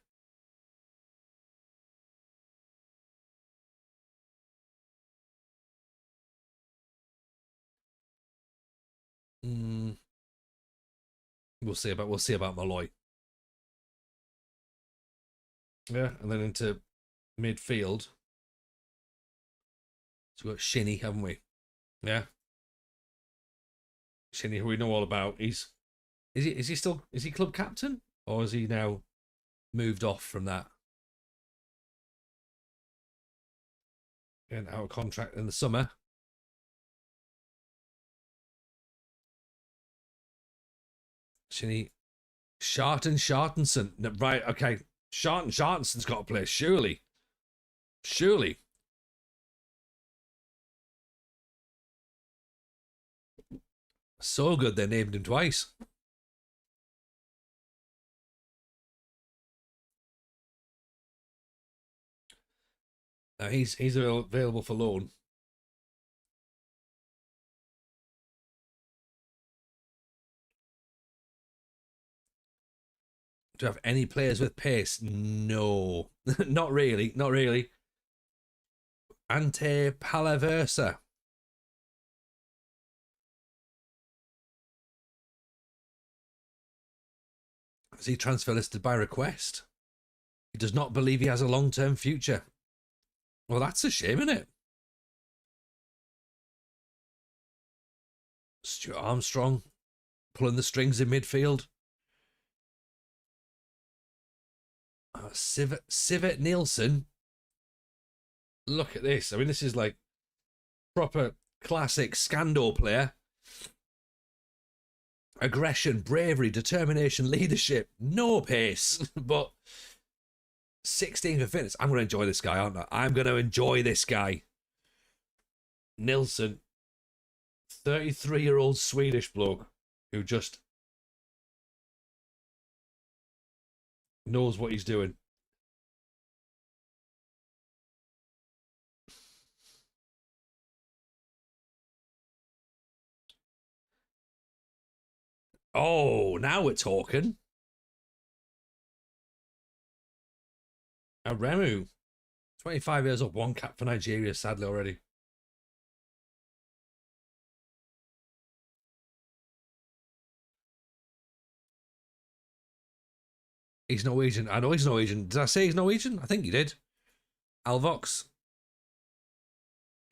We'll see about Malloy. Yeah, and then into midfield. So we've got Shinnie, haven't we? Yeah. Shinnie, who we know all about. Is he club captain? Or has he now moved off from that? And out of contract in the summer. Shinnie. Shartenson. Right, okay. Shartenson's got to play, surely. Surely. So good they named him twice. He's available for loan. Do you have any players with pace? No. Not really. Not really. Ante Palaversa. Is he transfer listed by request? He does not believe he has a long-term future. Well, that's a shame, isn't it? Stuart Armstrong pulling the strings in midfield. Sivert Nielsen. Look at this. I mean, this is like proper classic Scandor player. Aggression, bravery, determination, leadership. No pace, but 16 for fitness. I'm going to enjoy this guy, aren't I? I'm going to enjoy this guy. Nilsson, 33-year-old Swedish bloke. who just knows what he's doing. Oh, now we're talking. Remu, 25 years old, one cap for Nigeria, sadly already. He's Norwegian. I know he's Norwegian. Did I say he's Norwegian? I think you did. Alvox.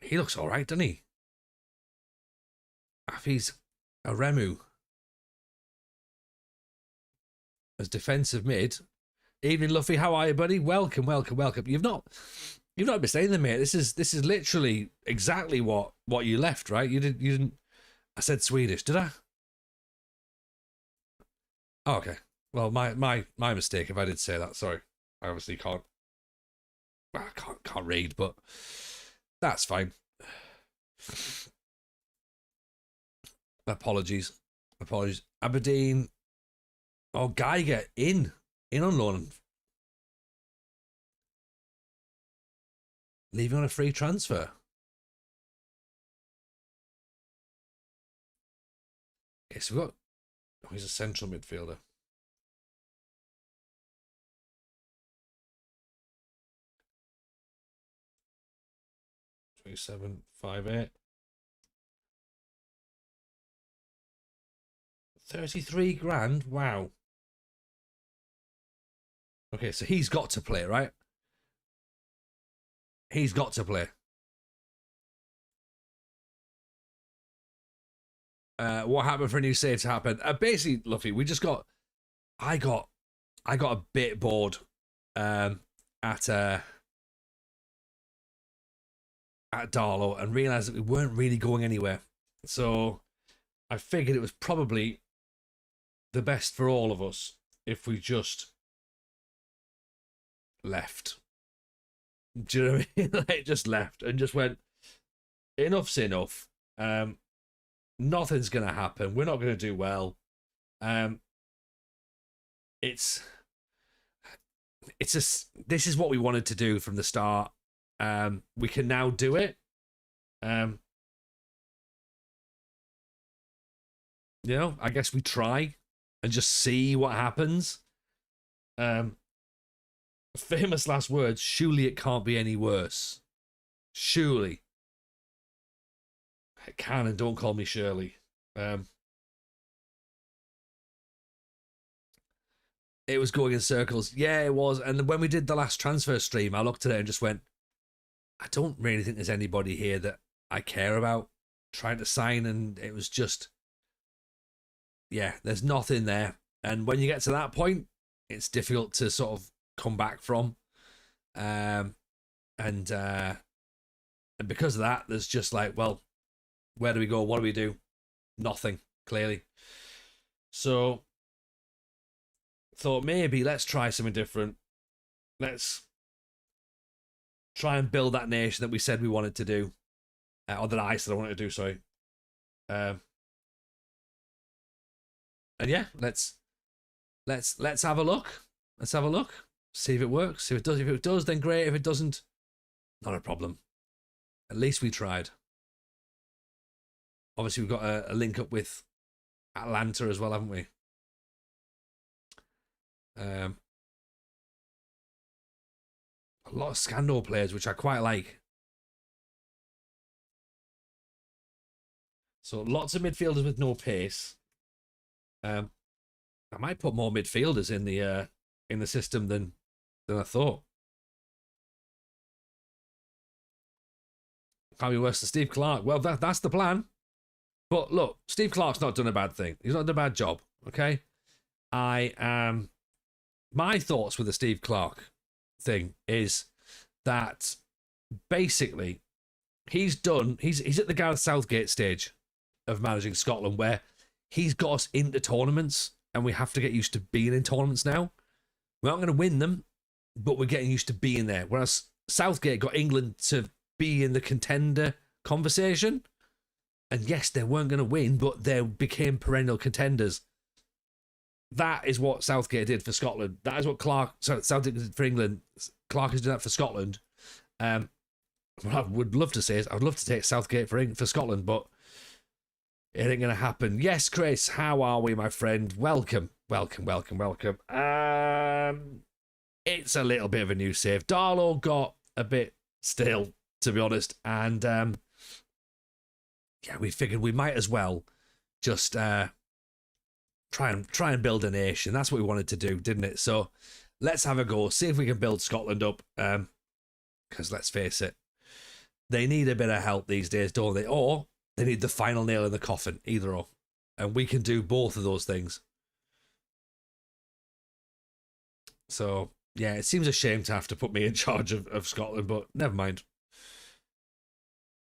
He looks all right, doesn't he? If he's a Remu as defensive mid. Evening, Luffy. How are you, buddy? Welcome, welcome, welcome. You've not been saying them, mate. This is literally exactly what you left, right? You didn't. I said Swedish, did I? Oh, okay. Well, my mistake if I did say that. Sorry. I obviously can't. I can't read, but that's fine. Apologies. Aberdeen. Oh, Geiger in on loan. Leaving on a free transfer. Okay, so we've got. Oh, he's a central midfielder. 27.58. 33 grand. Wow. Okay, so he's got to play, right? He's got to play. What happened for a new save to happen? Basically, Luffy, we just got. I got a bit bored at Darlow and realized that we weren't really going anywhere. So I figured it was probably the best for all of us if we just left. Do you know what I mean? Like, just left and just went, enough's enough. Nothing's going to happen. We're not going to do well. This is what we wanted to do from the start. We can now do it. You know, I guess we try and just see what happens. Famous last words, surely it can't be any worse. Surely. It can, and don't call me Shirley. It was going in circles. Yeah, it was. And when we did the last transfer stream, I looked at it and just went, I don't really think there's anybody here that I care about trying to sign. And it was just, yeah, there's nothing there. And when you get to that point, it's difficult to sort of come back from. And because of that, there's just like, well, where do we go? What do we do? Nothing, clearly. So thought maybe let's try something different. Let's try and build that nation that we said we wanted to do, or that I said I wanted to do. Sorry. And yeah, let's have a look. Let's have a look. See if it works. If it does, then great. If it doesn't, not a problem. At least we tried. Obviously, we've got a link up with Atlanta as well, haven't we? A lot of Scandal players, which I quite like. So lots of midfielders with no pace. I might put more midfielders in the system than I thought. Can't be worse than Steve Clark. Well, that's the plan. But look, Steve Clark's not done a bad thing. He's not done a bad job. Okay, my thoughts with the Steve Clark thing is that basically he's at the Gareth Southgate stage of managing Scotland where he's got us into tournaments and we have to get used to being in tournaments now. We're not going to win them, but we're getting used to being there. Whereas Southgate got England to be in the contender conversation And yes, they weren't going to win, but they became perennial contenders. That is what Southgate did for Scotland. That is what Southgate did for England. Clark is doing that for Scotland. What I would love to say is I would love to take Southgate for Scotland, but it ain't going to happen. Yes, Chris, how are we, my friend? Welcome. It's a little bit of a new save. Darlow got a bit stale, to be honest, and we figured we might as well just try and build a nation. That's what we wanted to do, didn't it? So let's have a go. See if we can build Scotland up. Because let's face it, they need a bit of help these days, don't they? Or they need the final nail in the coffin, either or. And we can do both of those things. So, yeah, it seems a shame to have to put me in charge of Scotland, but never mind.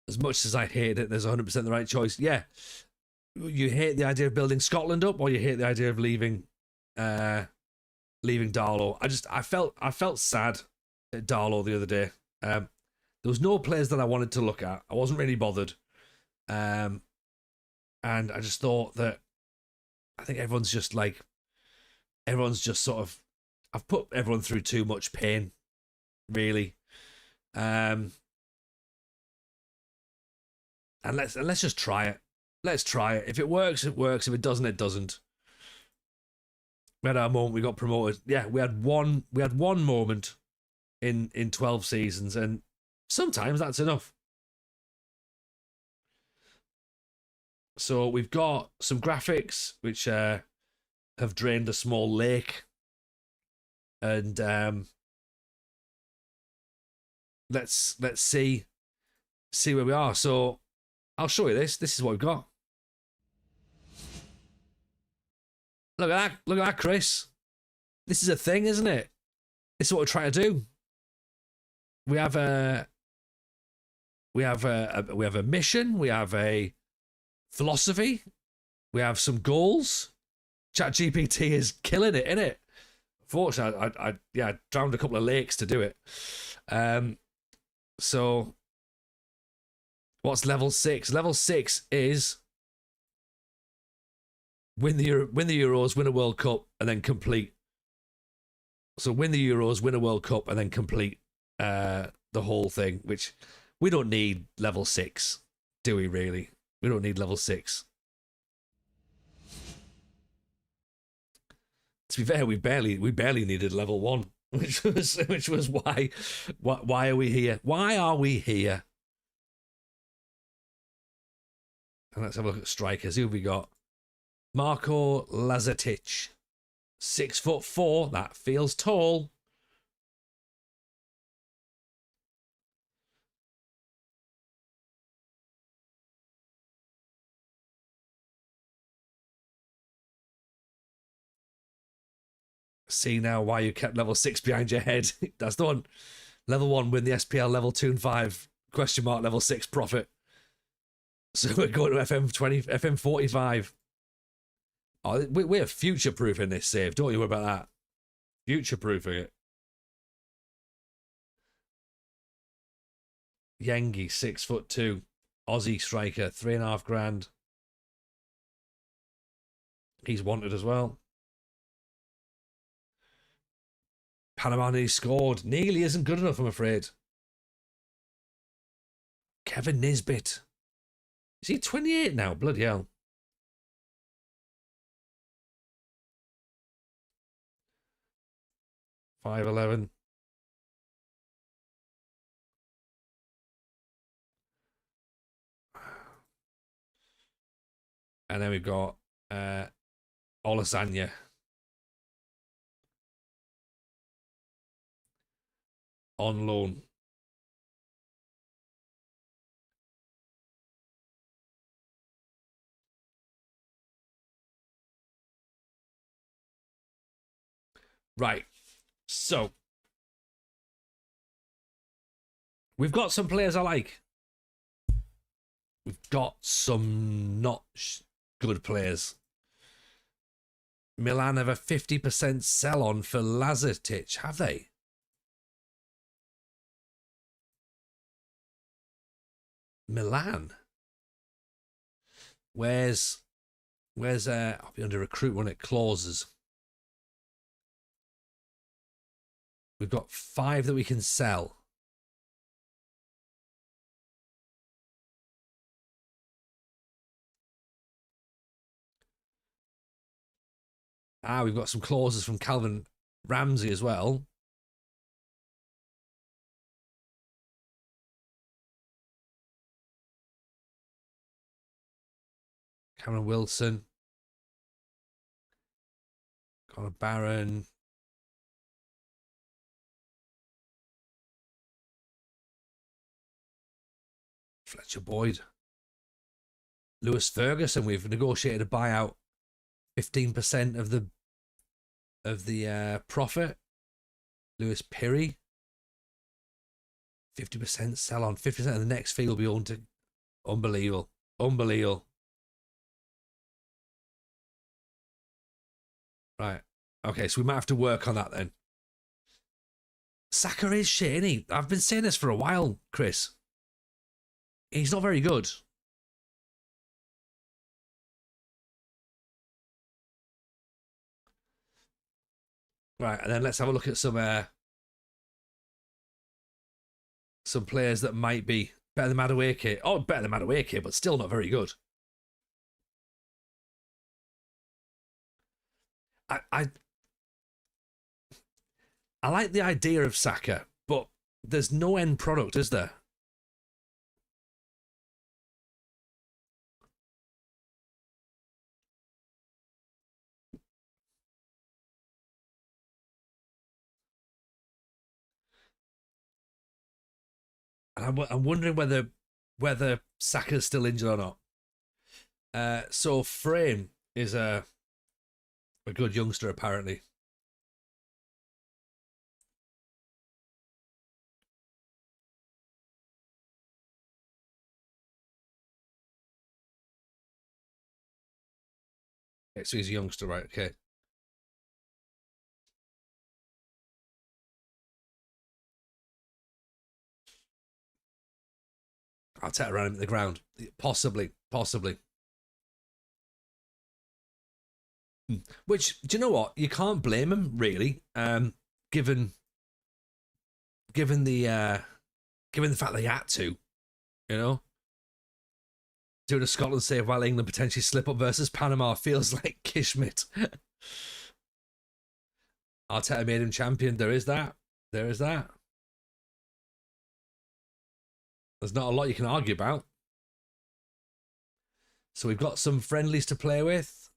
As much as I hate it, there's 100% the right choice. Yeah, you hate the idea of building Scotland up, or you hate the idea of leaving Darlow. I felt sad at Darlow the other day. There was no players that I wanted to look at. I wasn't really bothered. And I just thought that I think everyone's just sort of, I've put everyone through too much pain, really. And let's just try it. Let's try it. If it works, it works. If it doesn't, it doesn't. We had our moment. We got promoted. Yeah, we had one moment in 12 seasons, and sometimes that's enough. So we've got some graphics which have drained a small lake, and let's see where we are. So I'll show you this. This is what we've got. Look at that. Look at that, Chris. This is a thing, isn't it? This is what we're trying to do. We have a mission. We have a philosophy. We have some goals. ChatGPT is killing it, isn't it? Fortunately, I drowned a couple of lakes to do it. So what's level 6? Level 6 is win the Euros, win a World Cup, and then complete. So win the Euros, win a World Cup, and then complete the whole thing, which we don't need level 6, do we really? We don't need level 6. To be fair, we barely needed level 1, which was why are we here? Why are we here? And let's have a look at strikers. Who have we got? Marko Lazetic, 6'4". That feels tall. See now why you kept level 6 behind your head. That's the one. Level 1 win the SPL, level 2 and 5 ? Level 6 profit. So we're going to FM 45. Oh, we're future proofing this save. Don't you worry about that. Future proofing it. Yengi, 6'2", Aussie striker, 3.5 grand. He's wanted as well. Panama nearly scored. Nearly isn't good enough, I'm afraid. Kevin Nisbet. Is he 28 now? Bloody hell. $5.11. And then we've got Olasanya. On loan. Right. So we've got some players I like. We've got some not good players. Milan have a 50% sell on for Lazetic, have they? Milan. Where's I'll be under recruit when it closes. We've got 5 that we can sell. We've got some clauses from Calvin Ramsey as well. Cameron Wilson. Connor Barron. Fletcher Boyd. Lewis Ferguson. We've negotiated a buyout. 15% of the profit. Lewis Perry. 50% sell on. 50% of the next fee will be owned to. Unbelievable. Unbelievable. Right. Okay, so we might have to work on that then. Saka is shit, isn't he? I've been saying this for a while, Chris. He's not very good. Right, and then let's have a look at some players that might be better than Madueke. Oh, better than Madueke, but still not very good. I like the idea of Saka, but there's no end product, is there? And I'm wondering whether Saka's still injured or not. So Frame is a good youngster apparently. Okay, so he's a youngster, right? Okay. I'll take around him at the ground. Possibly. Which, do you know what? You can't blame him, really. Given the fact they had to, you know, doing a Scotland save while England potentially slip up versus Panama feels like Kishmit. Arteta made him champion. There is that. There's not a lot you can argue about. So we've got some friendlies to play with.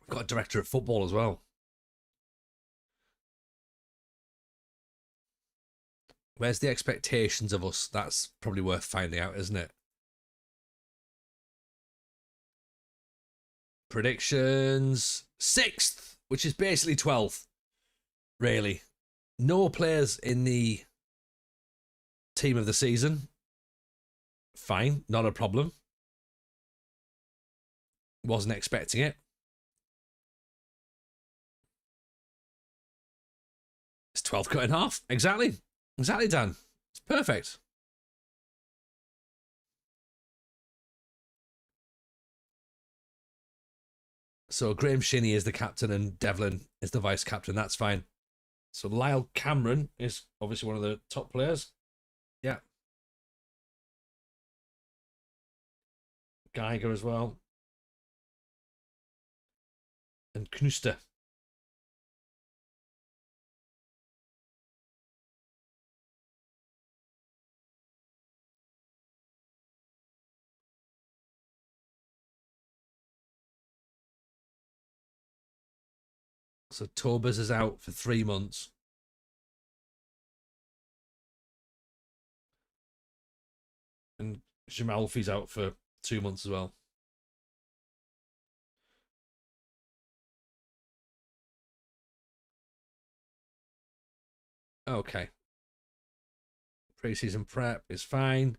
We've got a director of football as well. Where's the expectations of us? That's probably worth finding out, isn't it? Predictions. 6th, which is basically 12th. Really. No players in the team of the season. Fine, not a problem. Wasn't expecting it. It's 12 cut in half. Exactly, Dan. It's perfect. So Graham Shinney is the captain and Devlin is the vice captain. That's fine. So Lyle Cameron is obviously one of the top players. Yeah. Geiger as well. And Knuster. So Tobers is out for 3 months. And Jamalfi's out for 2 months as well. Okay. Pre-season prep is fine.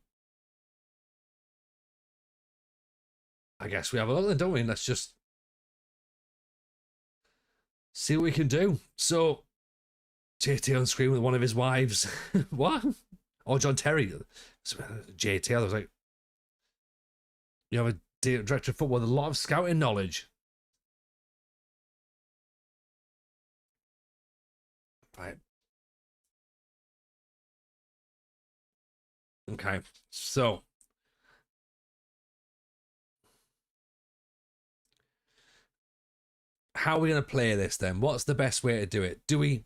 I guess we have a look then, don't we? Let's just see what we can do. So JT on screen with one of his wives. What? Or John Terry. JT. I was like, you have a director of football with a lot of scouting knowledge. Right. Okay. So how are we going to play this then? What's the best way to do it? Do we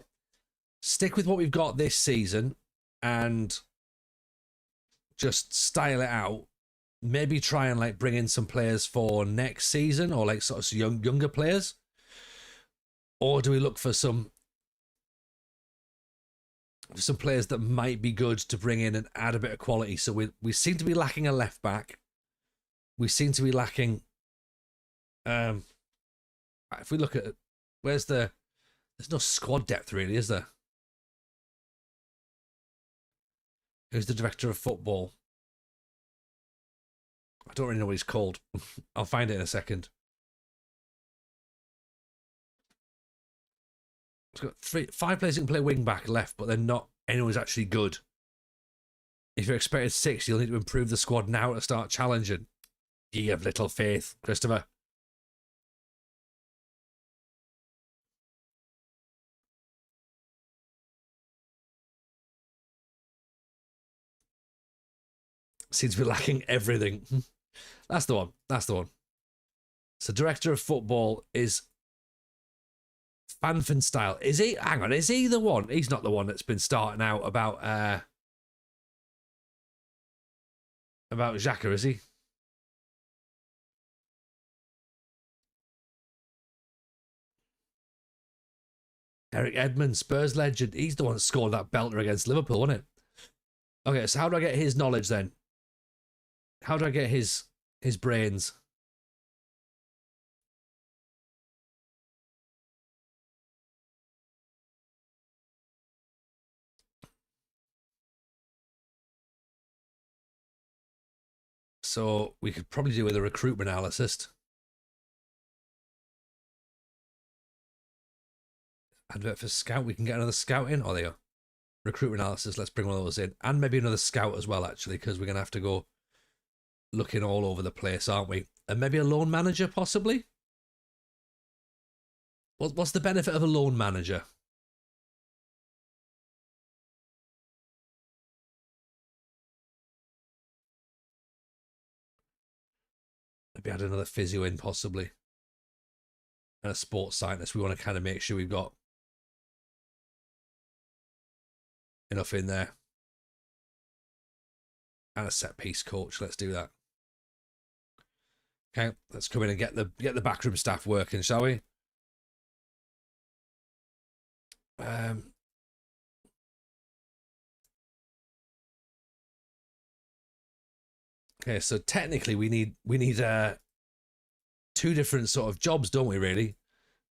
stick with what we've got this season and just style it out? Maybe try and like bring in some players for next season, or like sort of younger players? Or do we look for some players that might be good to bring in and add a bit of quality? So we seem to be lacking a left back. We seem to be lacking. If we look at there's no squad depth really, is there? Who's the director of football? I don't really know what he's called. I'll find it in a second. It's got 5 players who can play wing back left, but they're not anyone who's actually good. If you're expected 6, you'll need to improve the squad now to start challenging. Ye have little faith, Christopher. Seems to be lacking everything. That's the one. That's the one. So director of football is Fanfin Style. Is he? Hang on. Is he the one? He's not the one that's been starting out about Xhaka, is he? Eric Edmonds, Spurs legend. He's the one that scored that belter against Liverpool, wasn't it? Okay, so how do I get his knowledge then? How do I get his brains? So we could probably do with a recruitment analyst. Advert for scout. We can get another scout in. Oh, there you go. Recruitment analysis. Let's bring one of those in. And maybe another scout as well, actually, because we're going to have to go looking all over the place, aren't we? And maybe a loan manager, possibly? What's the benefit of a loan manager? Maybe add another physio in, possibly. And a sports scientist. We want to kind of make sure we've got enough in there. And a set piece coach. Let's do that. Okay, let's come in and get the backroom staff working, shall we? Okay, so technically we need 2 different sort of jobs, don't we? Really,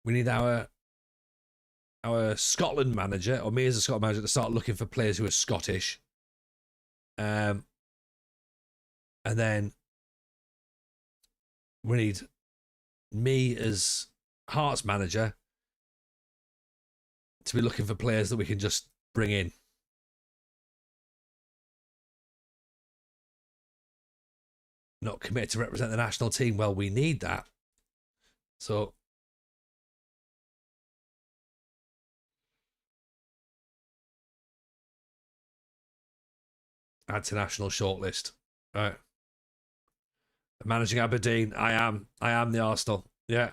we need our Scotland manager, or me as a Scotland manager, to start looking for players who are Scottish. And then we need me as Hearts manager to be looking for players that we can just bring in. Not committed to represent the national team. Well, we need that. So add to national shortlist. All right. Managing Aberdeen. I am the Arsenal. Yeah.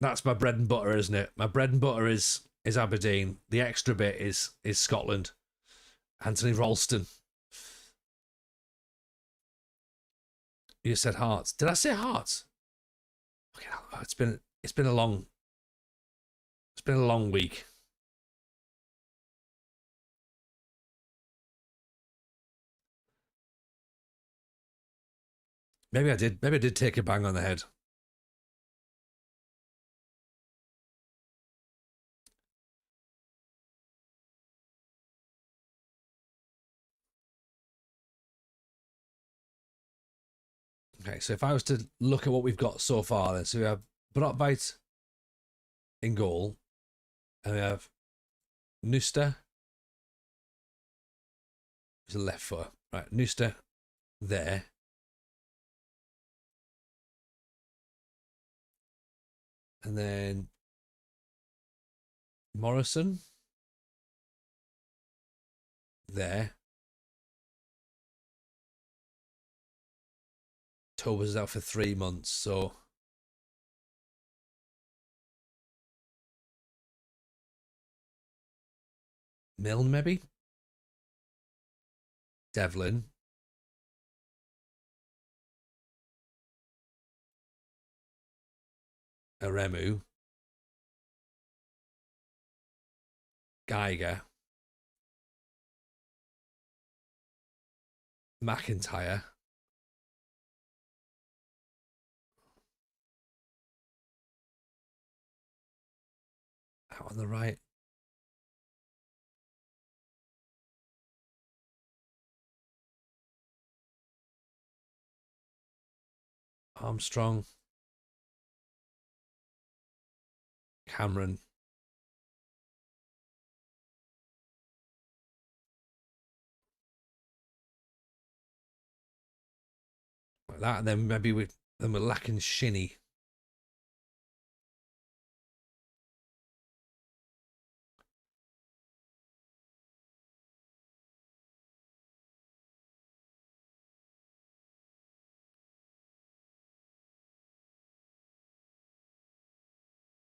That's my bread and butter, isn't it? My bread and butter is Aberdeen. The extra bit is Scotland. Anthony Ralston. You said Hearts. Did I say Hearts? Okay, it's been a long week. Maybe I did take a bang on the head. Okay, so if I was to look at what we've got so far, then so we have Brotveit in goal. And we have Nusta. It's a left foot. Right, Nusta there. And then Morrison there. Tobers is out for 3 months, so Milne maybe? Devlin. Aremu. Geiger. McIntyre. Out on the right. Armstrong. Cameron. Like that, and then maybe we're lacking Shinny.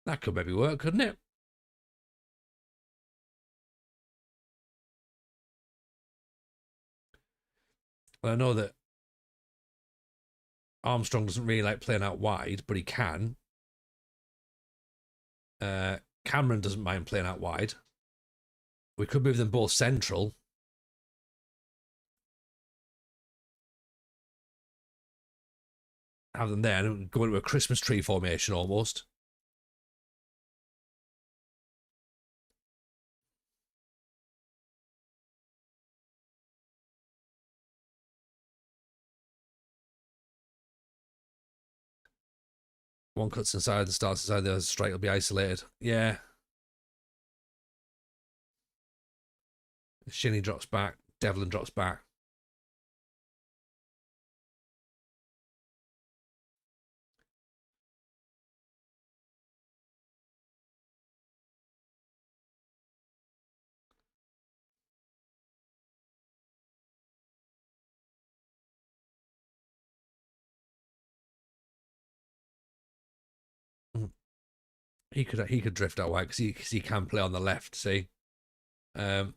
That could maybe work, couldn't it? Well, I know that Armstrong doesn't really like playing out wide, but he can. Cameron doesn't mind playing out wide. We could move them both central. Have them there and go into a Christmas tree formation almost. One cuts inside and starts inside, the other strike will be isolated. Yeah. Shinny drops back. Devlin drops back. He could drift out wide because he can play on the left. See, so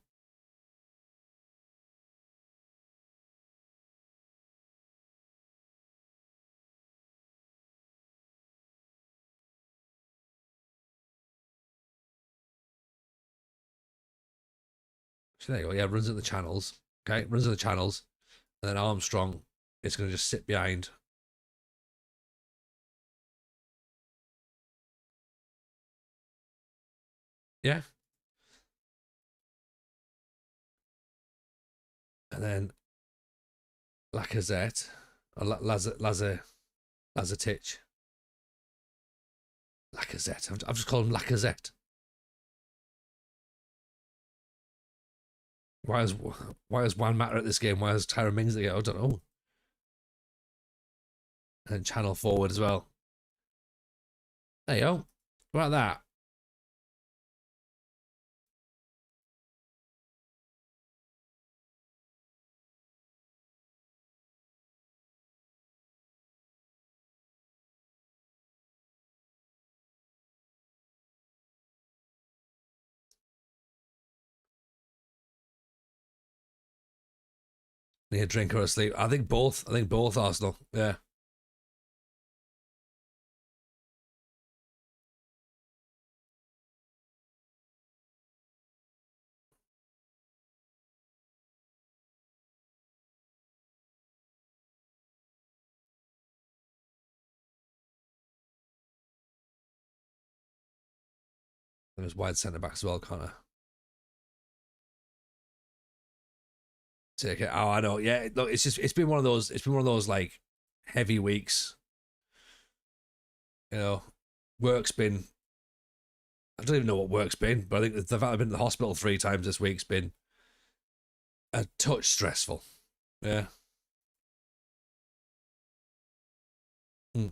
there you go. Yeah, runs at the channels. Okay, runs at the channels, and then Armstrong is going to just sit behind. Yeah. And then Lacazette, or Lazetich. Lacazette. I've just called him Lacazette. Why does one matter at this game? Why does Tyrone Mings get? I don't know. And channel forward as well. There you go. What about that? Need a drink or a sleep. I think both Arsenal. Yeah. There's wide centre back as well, Connor. Take it. Oh, I know. Yeah, look, it's been one of those like heavy weeks. You know, work's been I don't even know what work's been, but I think the fact I've been to the hospital 3 times this week's been a touch stressful. Yeah. Hmm.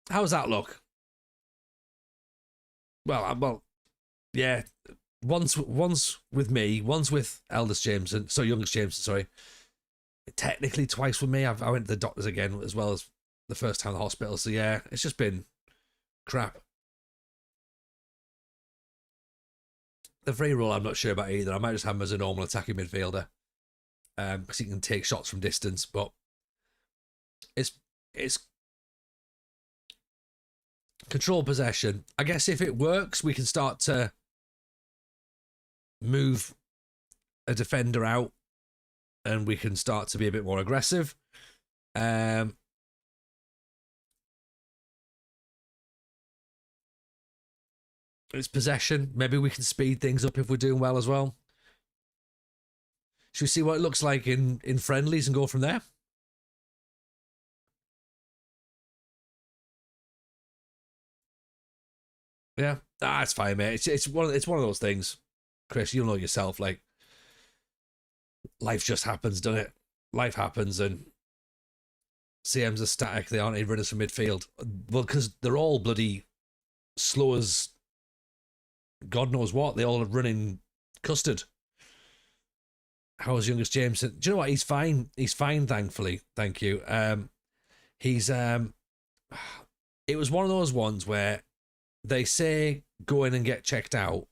How's that look? Well, yeah. Once with me, once with eldest Jameson, so youngest Jameson, sorry. Technically twice with me. I went to the doctors again as well as the first time in the hospital. So yeah, it's just been crap. The free roll I'm not sure about either. I might just have him as a normal attacking midfielder. Because he can take shots from distance, but it's control possession. I guess if it works, we can start to move a defender out and we can start to be a bit more aggressive. It's possession. Maybe we can speed things up if we're doing well as well. Should we see what it looks like in friendlies and go from there? Yeah, it's fine, mate. It's one of those things, Chris. You know yourself. Like life just happens, doesn't it? Life happens, and CMs are static. They aren't even runners from midfield. Well, because they're all bloody slow as God knows what. They all are running custard. How's youngest Jameson? Do you know what? He's fine. He's fine, thankfully. Thank you. He's it was one of those ones where they say go in and get checked out,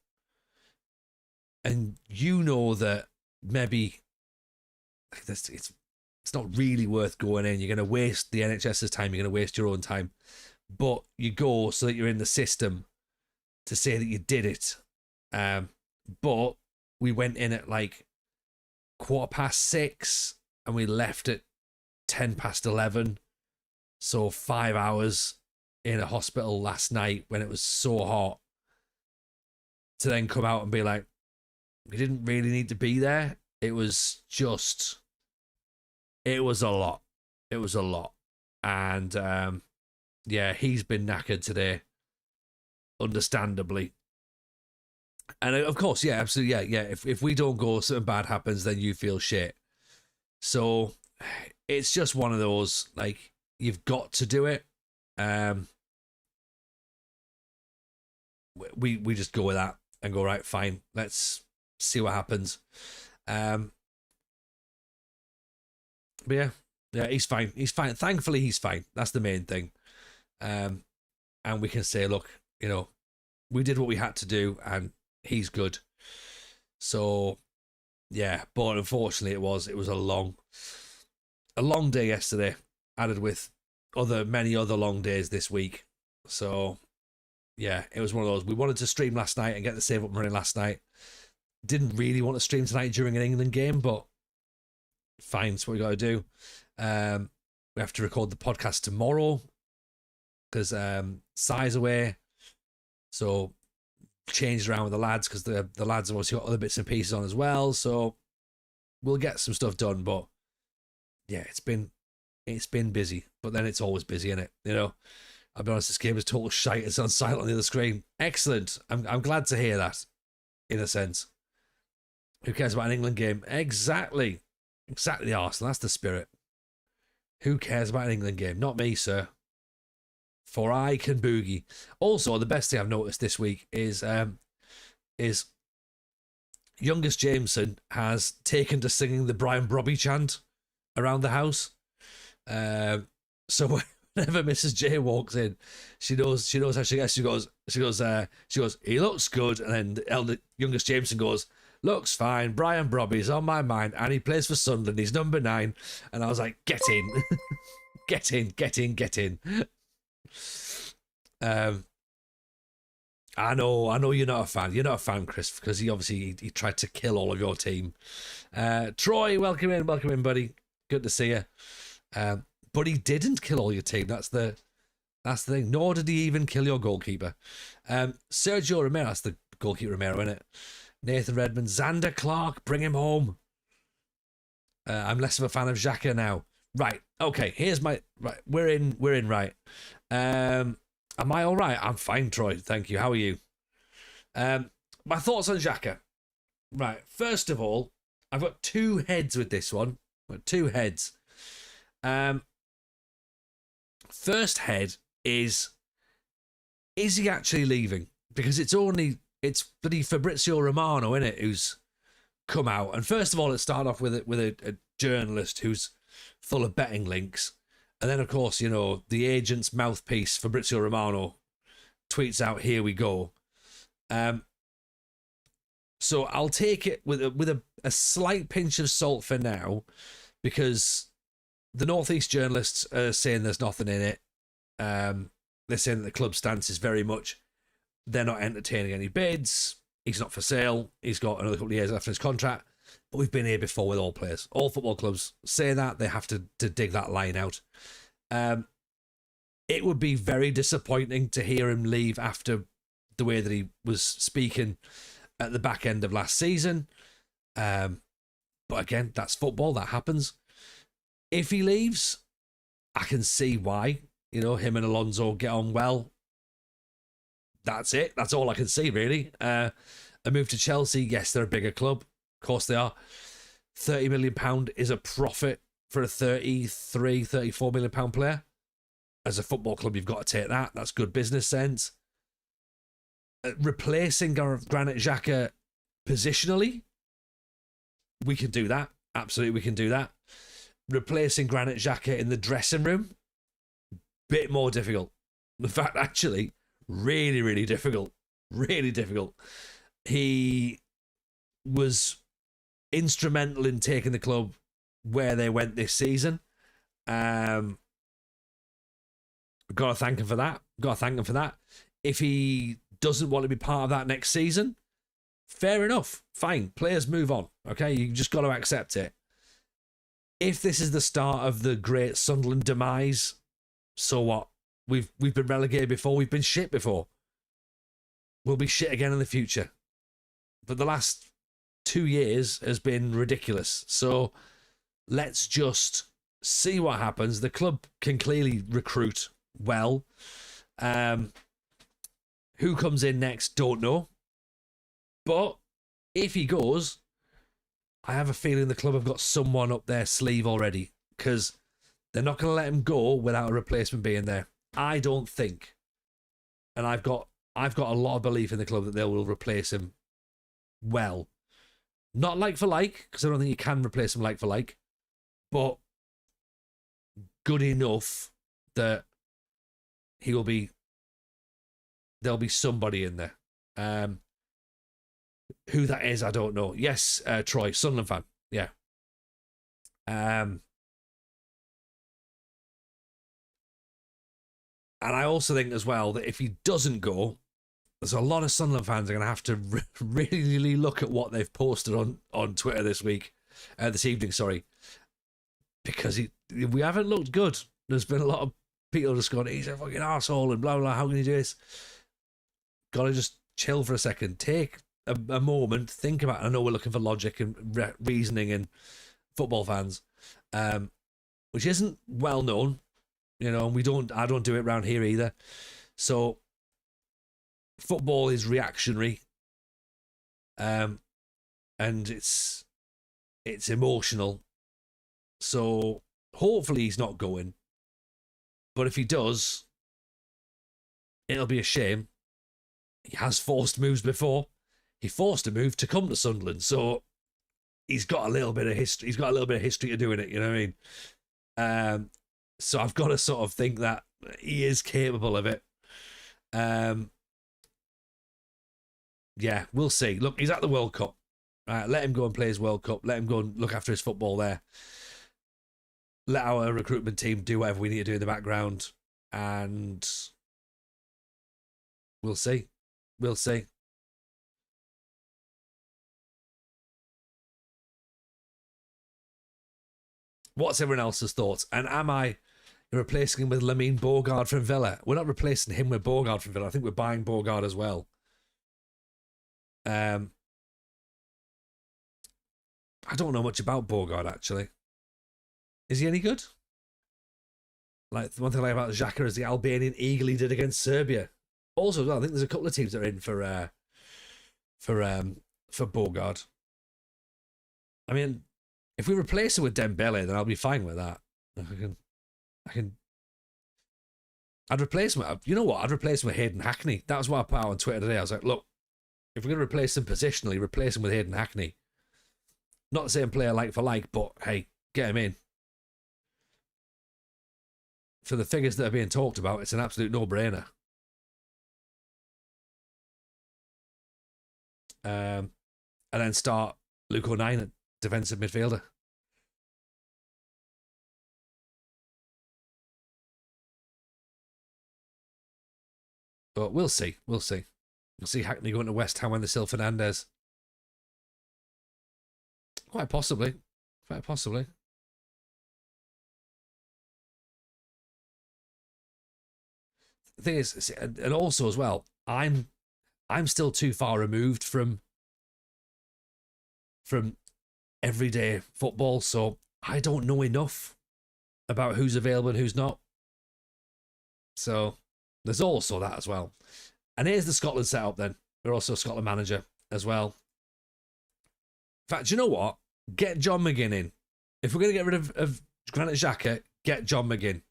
and you know that maybe it's not really worth going in. You're going to waste the NHS's time. You're going to waste your own time, but you go so that you're in the system to say that you did it. But we went in at like 6:15 and we left at 11:10. So 5 hours in a hospital last night when it was so hot to then come out and be like, we didn't really need to be there. It was a lot. It was a lot. And yeah, he's been knackered today, understandably. And of course, yeah, absolutely, yeah. If we don't go, something bad happens, then you feel shit. So it's just one of those, like, you've got to do it. We just go with that and go, right, fine, let's see what happens. But yeah, he's fine. He's fine. Thankfully, he's fine. That's the main thing. And we can say, look, we did what we had to do, and he's good. So yeah, but unfortunately, it was a long day yesterday, added with many other long days this week. So yeah, it was one of those. We wanted to stream last night and get the save up and running last night. Didn't really want to stream tonight during an England game, but fine, it's what we got to do. We have to record the podcast tomorrow because Sai's away, so changed around with the lads because the lads have also got other bits and pieces on as well. So we'll get some stuff done, but yeah, it's been busy. But then it's always busy, isn't it? I'll be honest, this game is total shite. It's on silent on the other screen. Excellent. I'm glad to hear that, in a sense. Who cares about an England game? Exactly the Arsenal. That's the spirit. Who cares about an England game? Not me, sir. For I can boogie. Also, the best thing I've noticed this week is youngest Jameson has taken to singing the Brian Brobby chant around the house. So whenever Mrs. J walks in, she knows how she gets. She goes, he looks good, and then the youngest Jameson goes, looks fine. Brian Brobby's on my mind, and he plays for Sunderland. He's number 9, and I was like, get in, get in. I know you're not a fan. You're not a fan, Chris, because he tried to kill all of your team. Troy, welcome in, buddy. Good to see you. But he didn't kill all your team. That's the thing. Nor did he even kill your goalkeeper. Sergio Romero, that's the goalkeeper Romero, isn't it? Nathan Redmond, Xander Clark, bring him home. I'm less of a fan of Xhaka now. Right. Okay. Here's my right. We're in. Right. Am I all right? I'm fine, Troy. Thank you. How are you? My thoughts on Xhaka. Right, first of all, I've got two heads with this one. Two heads. First head is he actually leaving? Because it's bloody Fabrizio Romano, isn't it, who's come out. And first of all, it started off with a journalist who's full of betting links. And then, of course, the agent's mouthpiece, Fabrizio Romano, tweets out, "Here we go." So I'll take it with a slight pinch of salt for now, because the Northeast journalists are saying there's nothing in it. They're saying that the club stance is very much they're not entertaining any bids. He's not for sale. He's got another couple of years left in his contract. But we've been here before with all players. All football clubs say that. They have to dig that line out. It would be very disappointing to hear him leave after the way that he was speaking at the back end of last season. But again, that's football. That happens. If he leaves, I can see why. Him and Alonso get on well. That's it. That's all I can see, really. A move to Chelsea, yes, they're a bigger club. Of course they are. £30 million is a profit for a £34 million player. As a football club, you've got to take that. That's good business sense. Replacing Granit Xhaka positionally, we can do that. Absolutely, we can do that. Replacing Granit Xhaka in the dressing room, bit more difficult. In fact, actually, really, really difficult. Really difficult. He was instrumental in taking the club where they went this season. Got to thank him for that. If he doesn't want to be part of that next season, fair enough. Fine. Players move on. Okay, you just got to accept it. If this is the start of the great Sunderland demise, so what? We've been relegated before. We've been shit before. We'll be shit again in the future. But the last 2 years has been ridiculous. So let's just see what happens. The club can clearly recruit well. Who comes in next, don't know. But if he goes, I have a feeling the club have got someone up their sleeve already, because they're not going to let him go without a replacement being there. I don't think. And I've got a lot of belief in the club that they will replace him well. Not like for like, because I don't think you can replace him like for like, but good enough that there'll be somebody in there. Who that is, I don't know. Yes, Troy, Sunderland fan. Yeah. And I also think as well that if he doesn't go, there's a lot of Sunderland fans are going to have to really look at what they've posted on Twitter this evening, sorry. Because we haven't looked good. There's been a lot of people just going, he's a fucking arsehole and blah, blah, how can you do this? Got to just chill for a second. Take a moment, think about it. I know we're looking for logic and reasoning in football fans, which isn't well known, and I don't do it around here either. So football is reactionary, and it's emotional. So hopefully he's not going, but if he does, it'll be a shame. He has forced moves before. He forced a move to come to Sunderland, so he's got a little bit of history. He's got a little bit of history to doing it. You know what I mean? So I've got to sort of think that he is capable of it. Yeah, we'll see. Look, he's at the World Cup. Let him go and play his World Cup. Let him go and look after his football there. Let our recruitment team do whatever we need to do in the background, and we'll see. We'll see. What's everyone else's thoughts? And am I replacing him with Lamine Bogard from Villa? We're not replacing him with Bogard from Villa. I think we're buying Bogard as well. I don't know much about Bogard, actually. Is he any good? Like, the one thing I like about Xhaka is the Albanian eagle he did against Serbia. Also, as well, I think there's a couple of teams that are in for for Bogard. I mean, if we replace it with Dembele, then I'll be fine with that. I'd replace him. You know what? I'd replace him with Hayden Hackney. That was what I put out on Twitter today. I was like, look, if we're going to replace him positionally, replace him with Hayden Hackney. Not the same player like for like, but hey, get him in. For the figures that are being talked about, it's an absolute no-brainer. And then start Luke O'Nien at defensive midfielder. But we'll see. We'll see. We'll see Hackney going to West Ham when the Sil Fernandez. Quite possibly. Quite possibly. The thing is, and also as well, I'm still too far removed from everyday football, so I don't know enough about who's available and who's not. So there's also that as well. And here's the Scotland setup then. We're also a Scotland manager as well. In fact, you know what? Get John McGinn in. If we're going to get rid of Granit Xhaka, get John McGinn.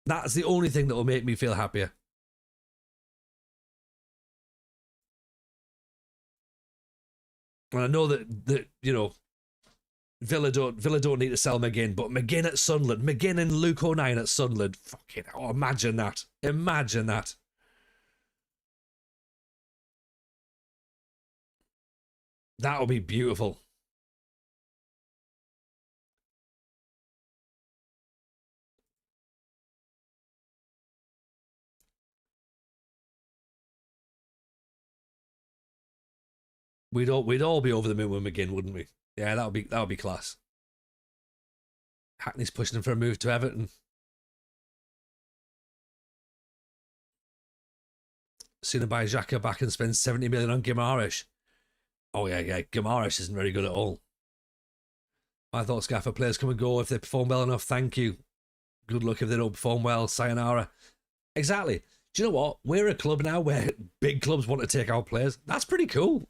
That's the only thing that will make me feel happier. And I know that you know, Villa don't need to sell McGinn, but McGinn at Sunderland, McGinn and Luke O'Nien at Sunderland. Fucking hell, imagine that. Imagine that. That would be beautiful. We'd all be over the moon with McGinn, wouldn't we? Yeah, that would be class. Hackney's pushing him for a move to Everton. Sooner buy Xhaka back and spend 70 million on Guimaraes. Oh yeah, Guimaraes isn't very good at all. I thought Scaffer players come and go if they perform well enough. Thank you. Good luck if they don't perform well. Sayonara. Exactly. Do you know what? We're a club now where big clubs want to take our players. That's pretty cool.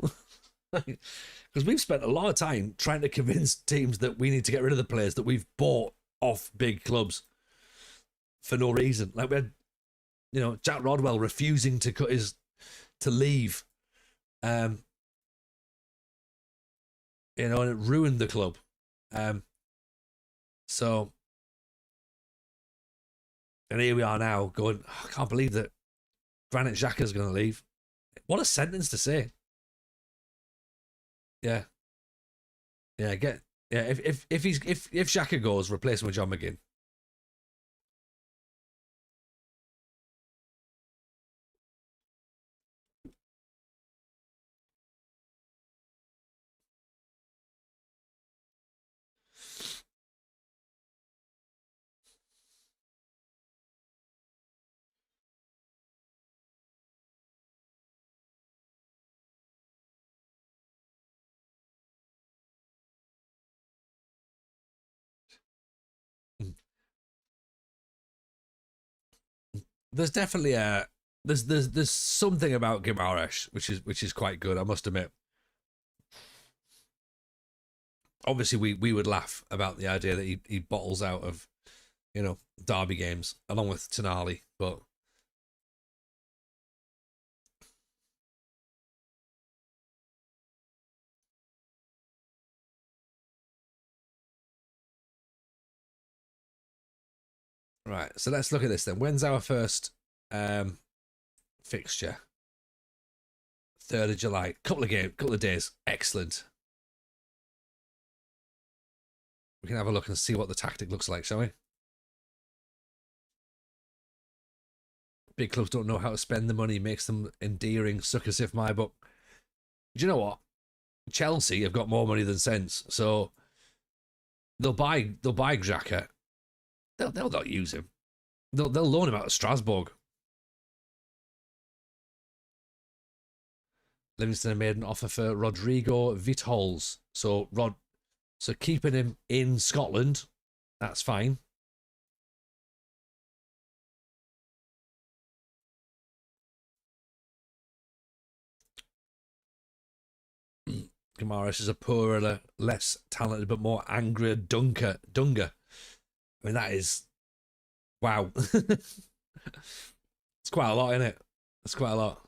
Because we've spent a lot of time trying to convince teams that we need to get rid of the players that we've bought off big clubs for no reason. Like we had, you know, Jack Rodwell refusing to leave. You know, and it ruined the club. So, and here we are now going, oh, I can't believe that Granit Xhaka's going to leave. What a sentence to say. Yeah. If Xhaka goes, replace him with John McGinn. There's definitely there's something about Guimaraes which is quite good, I must admit. Obviously, we would laugh about the idea that he bottles out of, you know, derby games along with Tonali, but right. So let's look at this then. When's our first fixture? 3rd of July. Couple of days. Excellent. We can have a look and see what the tactic looks like, shall we? Big clubs don't know how to spend the money, makes them endearing. Suck as if my book. Do you know what? Chelsea have got more money than sense, so they'll buy Xhaka. They'll not use him. They'll loan him out to Strasbourg. Livingston made an offer for Rodrigo Vithols. So keeping him in Scotland, that's fine. Guimaraes is a poorer, less talented, but more angrier Dunga. I mean, that is wow. It's quite a lot, isn't it? It's quite a lot.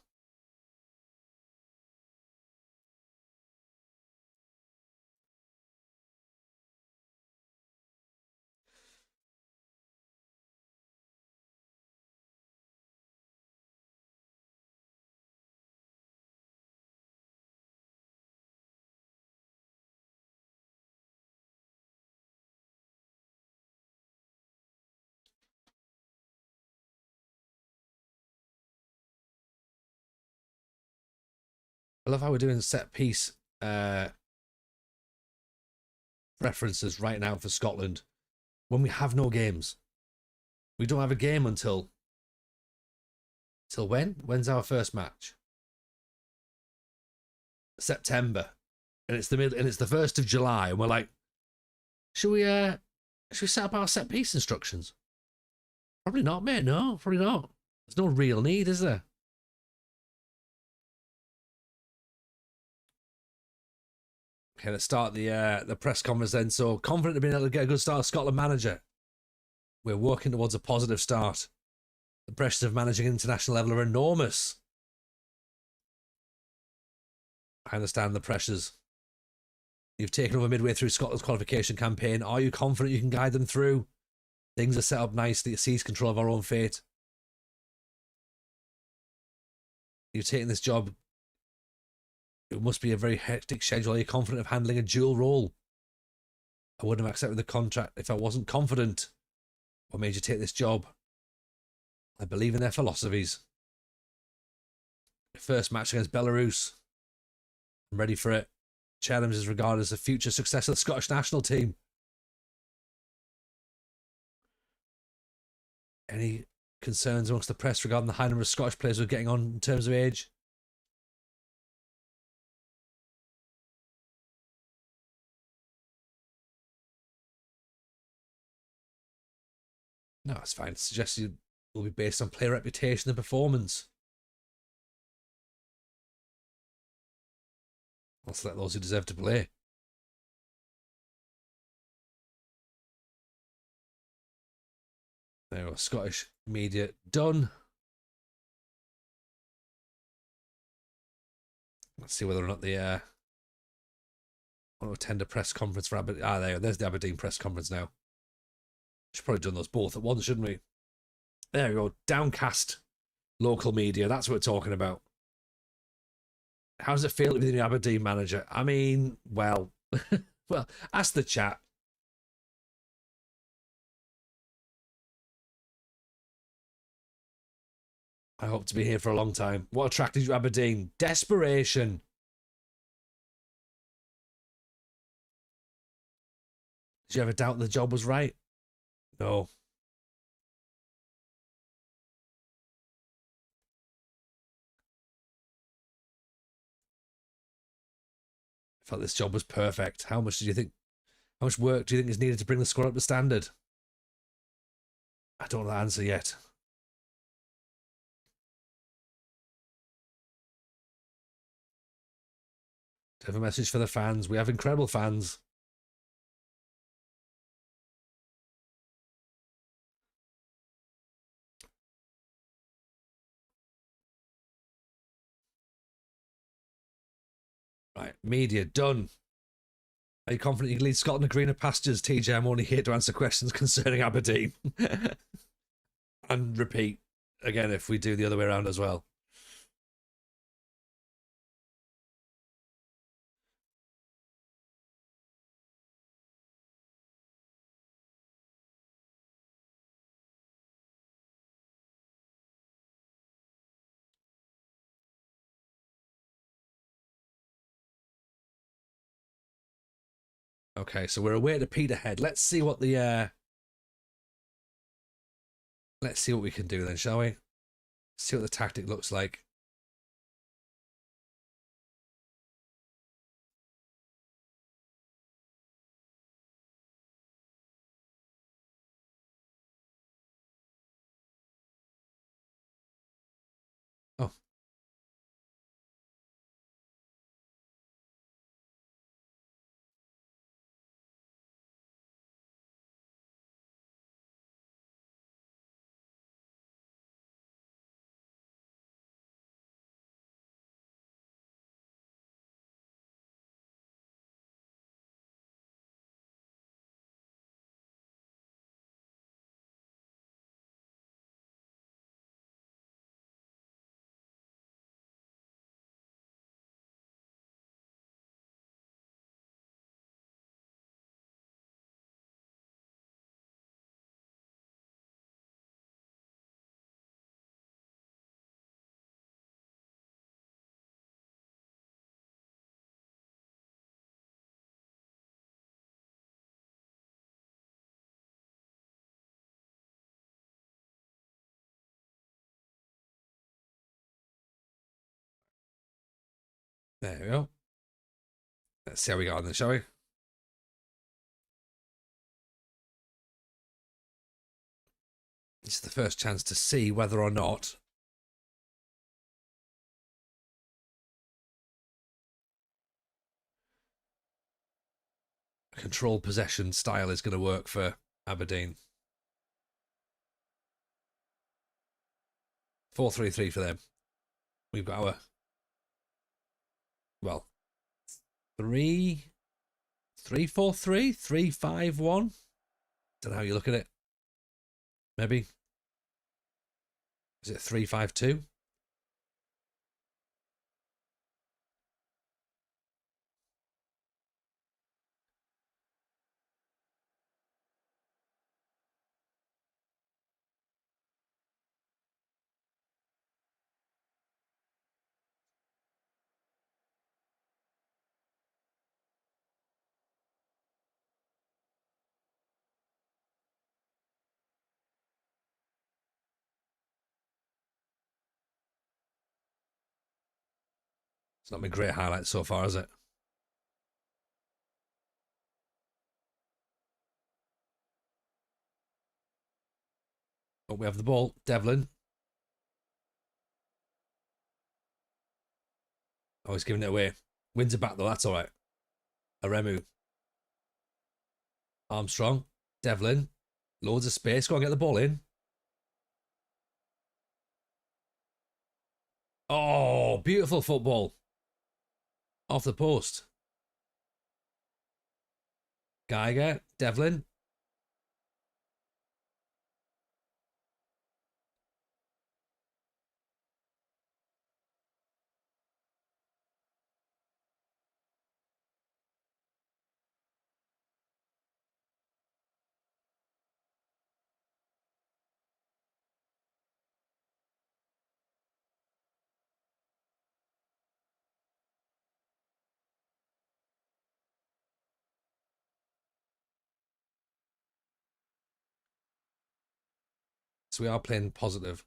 I love how we're doing set piece uh, references right now for Scotland when we have no games. We don't have a game until when? When's our first match? September, and it's the middle, and it's the 1st of July, and we're like, should we set up our set piece instructions? Probably not, mate. No, probably not. There's no real need, is there? Okay, let's start the press conference then. So confident of being able to get a good start as Scotland manager. We're working towards a positive start. The pressures of managing international level are enormous. I understand the pressures. You've taken over midway through Scotland's qualification campaign. Are you confident you can guide them through? Things are set up nicely to seize control of our own fate. You've taken this job. It must be a very hectic schedule. Are you confident of handling a dual role? I wouldn't have accepted the contract if I wasn't confident. What made you take this job? I believe in their philosophies. First match against Belarus. I'm ready for it. Challenge is regarded as a future success of the Scottish national team. Any concerns amongst the press regarding the high number of Scottish players who are getting on in terms of age? No, it's fine. It suggests you will be based on player reputation and performance. I'll select those who deserve to play. There we go. Scottish media done. Let's see whether or not the want to attend a press conference for Aberdeen. There's the Aberdeen press conference now. Should probably done those both at once, shouldn't we? There we go. Downcast local media. That's what we're talking about. How does it feel to be the new Aberdeen manager? I mean, well, well, ask the chat. I hope to be here for a long time. What attracted you to Aberdeen? Desperation. Did you ever doubt the job was right? No. I felt this job was perfect. How much work do you think is needed to bring the squad up to standard? I don't know the answer yet. Do you have a message for the fans? We have incredible fans. Right, media done. Are you confident you can lead Scotland to greener pastures? TJ, I'm only here to answer questions concerning Aberdeen. And repeat again if we do the other way around as well. Okay, so we're away to Peterhead. Let's see what let's see what we can do then, shall we? See what the tactic looks like. Oh. There we go. Let's see how we got on then, shall we? It's the first chance to see whether or not control possession style is going to work for Aberdeen. 4-3-3 for them. We've got our, well, 3-4-3, 3-5-1. Don't know how you look at it. Maybe. Is it 3-5-2? It's not been great highlights so far, has it? Oh, we have the ball. Devlin. Oh, he's giving it away. Wins it back, though. That's all right. Aremu. Armstrong. Devlin. Loads of space. Go on, get the ball in. Oh, beautiful football. Off the post. Geiger. Devlin. So we are playing positive.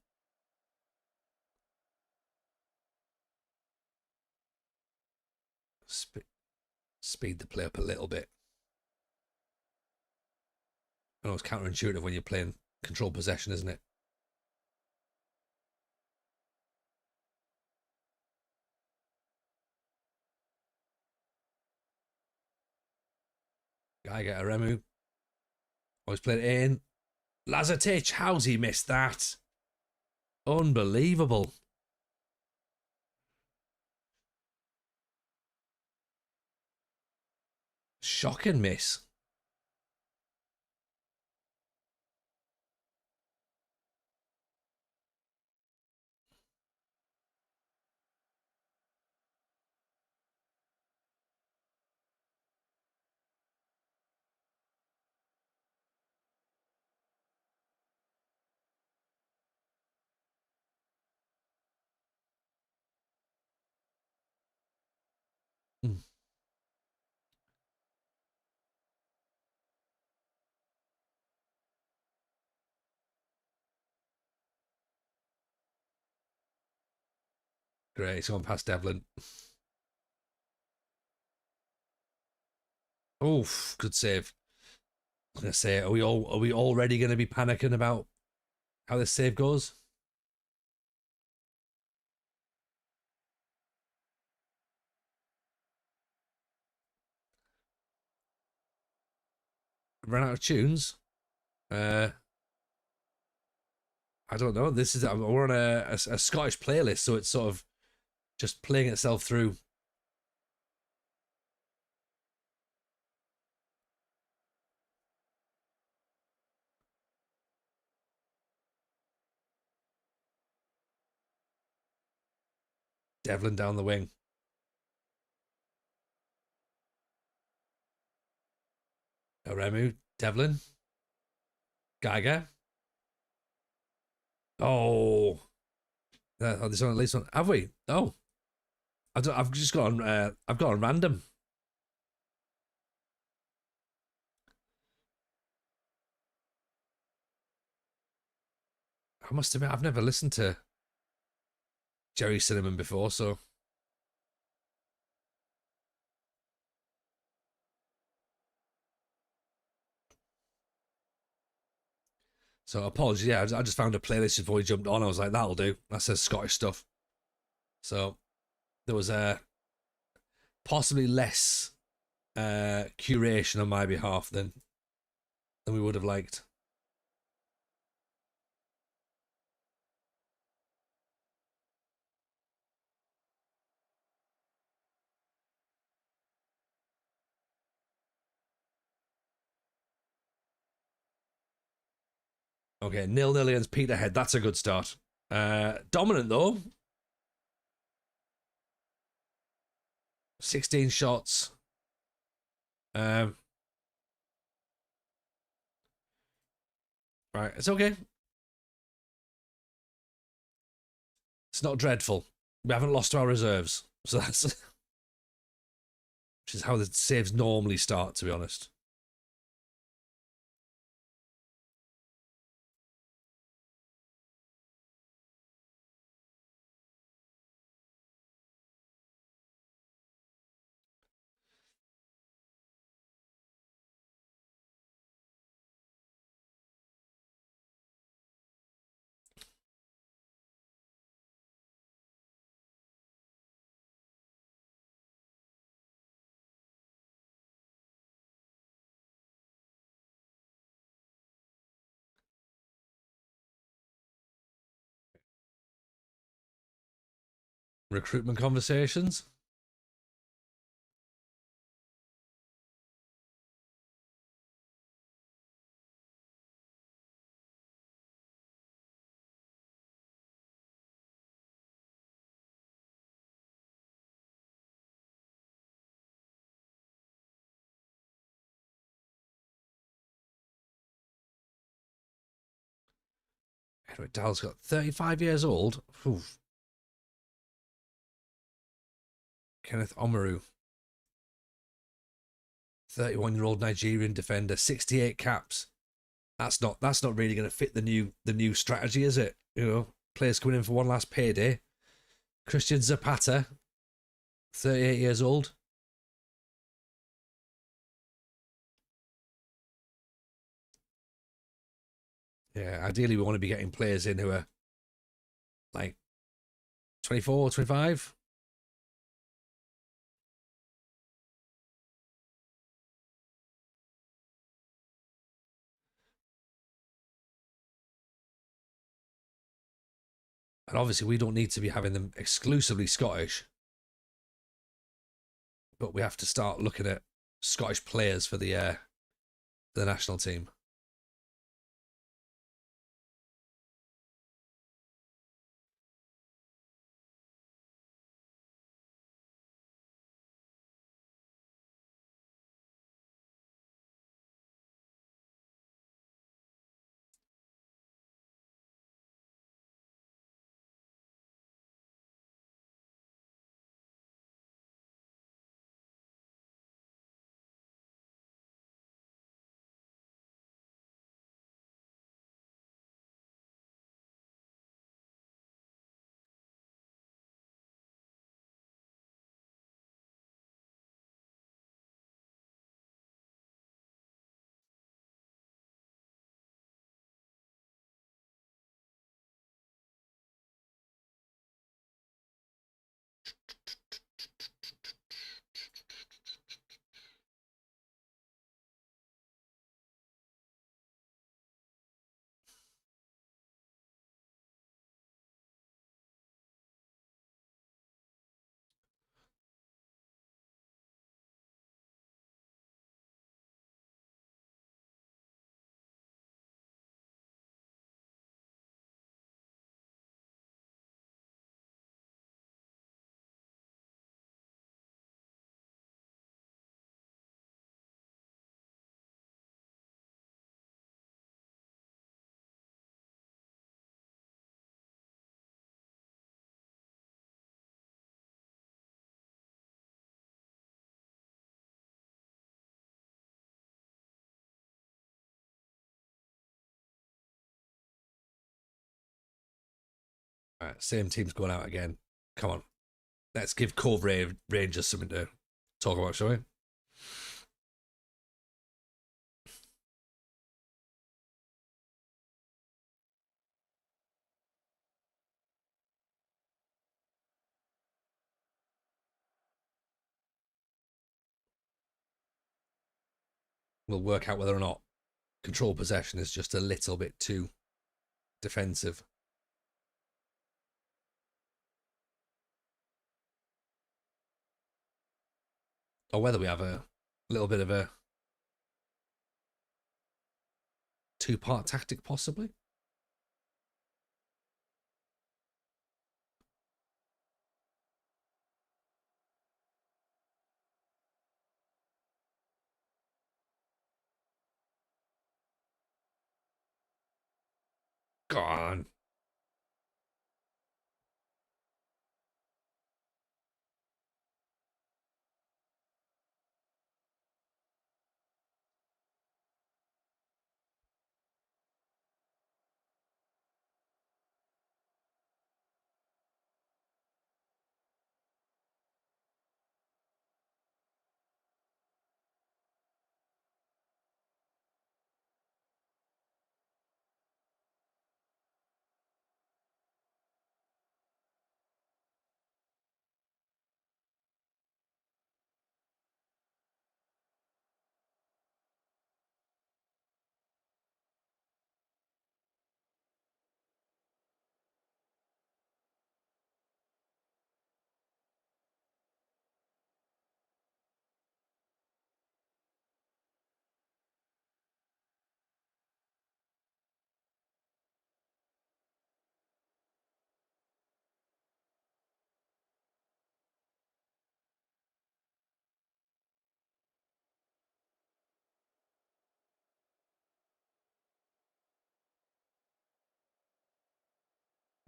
Speed the play up a little bit. I know it's counterintuitive when you're playing control possession, isn't it? Geiger, Aremu. Always played it in. Lazatic, how's he missed that? Unbelievable. Shocking miss. Great, it's gone past Devlin. Oof, good save. I was gonna say, are we already gonna be panicking about how this save goes? Run out of tunes? I don't know. This is we're on a Scottish playlist, so it's sort of just playing itself through. Devlin down the wing. Aremu, Devlin, Geiger. Oh, this one at least one. Have we? Oh, I've just gone. I've gone random. I must admit, I've never listened to Gerry Cinnamon before, so So apologies. Yeah, I just found a playlist before we jumped on. I was like, that'll do. That says Scottish stuff. So there was possibly less curation on my behalf than we would have liked. Okay, 0-0 against Peterhead. That's a good start. Dominant though. 16 shots. Right, it's okay. It's not dreadful. We haven't lost our reserves, so that's which is how the saves normally start, to be honest. Recruitment conversations. Edward Dowell's got 35 years old. Oof. Kenneth Omaru, 31-year-old Nigerian defender, 68 caps. That's not really going to fit the new strategy, is it? You know, players coming in for one last payday. Christian Zapata, 38 years old. Yeah, ideally we want to be getting players in who are like 24, 25. And obviously we don't need to be having them exclusively Scottish. But we have to start looking at Scottish players for the national team. All right, same team's going out again. Come on. Let's give Cove Rangers something to talk about, shall we? we'll work out whether or not control possession is just a little bit too defensive. Or whether we have a little bit of a two-part tactic, possibly. Gone.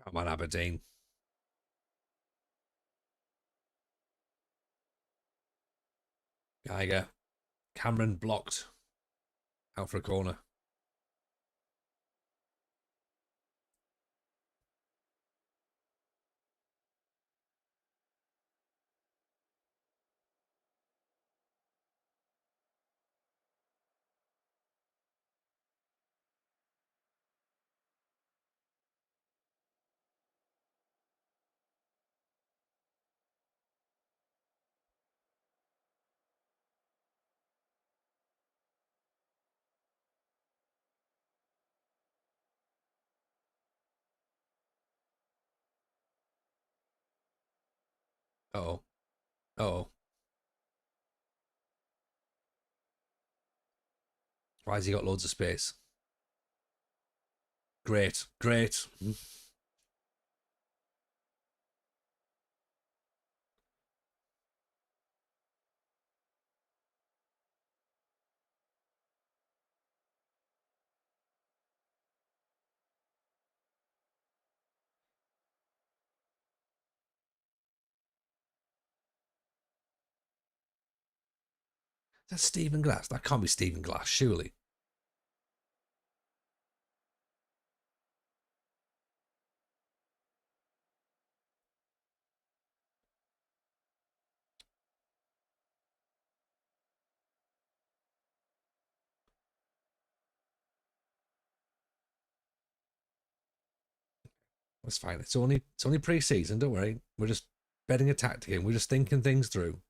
Come on, Aberdeen. Geiger. Cameron blocked. Out for a corner. Uh-oh. Uh-oh. Why has he got loads of space? Great. Great. That's Stephen Glass. That can't be Stephen Glass, surely. That's fine. It's only pre-season. Don't worry. We're just betting a tactic in. We're just thinking things through.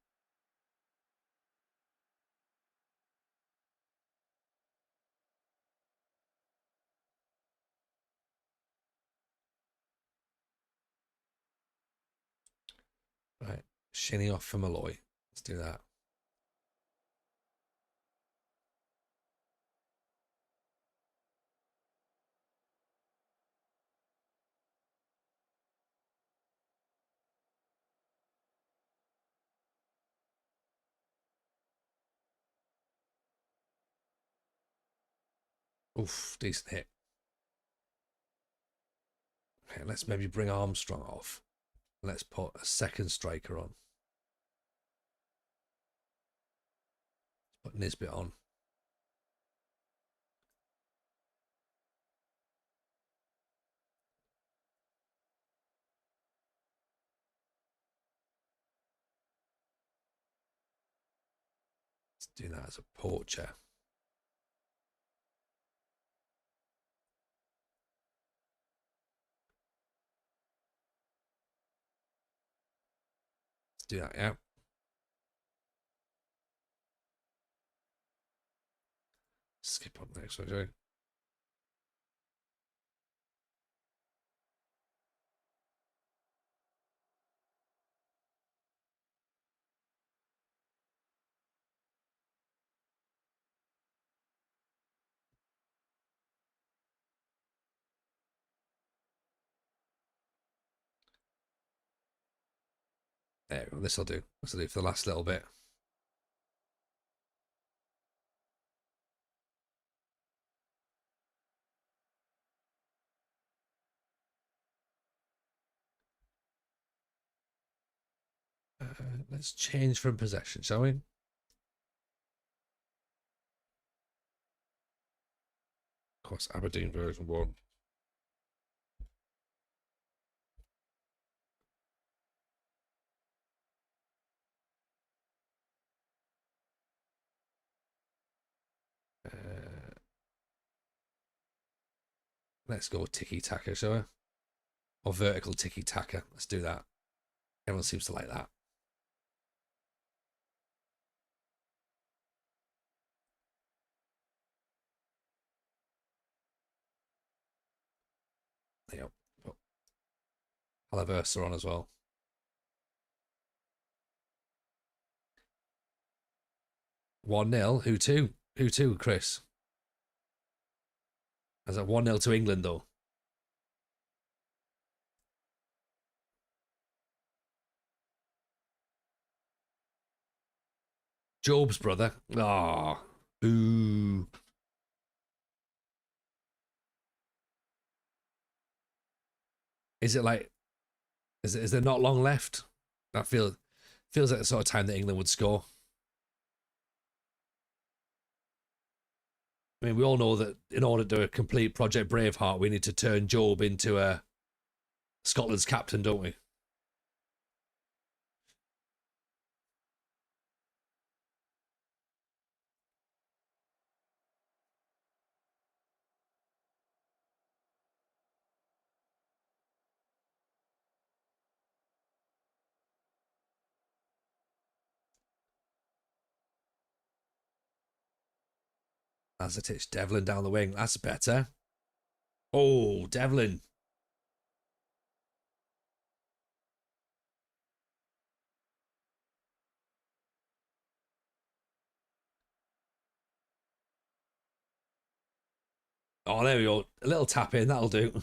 Right. Shinny off for Malloy. Let's do that. Oof, decent hit. Okay, let's maybe bring Armstrong off. Let's put a second striker on. Put Nisbet on. Let's do that as a poacher. Let's do that, yeah. Skip on the next one, shall we? There we go. This'll do. This'll do for the last little bit. Let's change from possession, shall we? Of course, Aberdeen version 1. Let's go tiki-taka, shall we? Or vertical tiki-taka. Let's do that. Everyone seems to like that. There you go. Alaversa on as well. One 0. Who to? Who to, Chris? Is that 1-0 to England though? Job's brother. Ah, oh. Ooh. Is it like? Is there not long left? That feels like the sort of time that England would score. I mean, we all know that in order to complete Project Braveheart, we need to turn Job into a Scotland's captain, don't we? As it is, Devlin down the wing. That's better. Oh, Devlin. Oh, there we go. A little tap in. That'll do.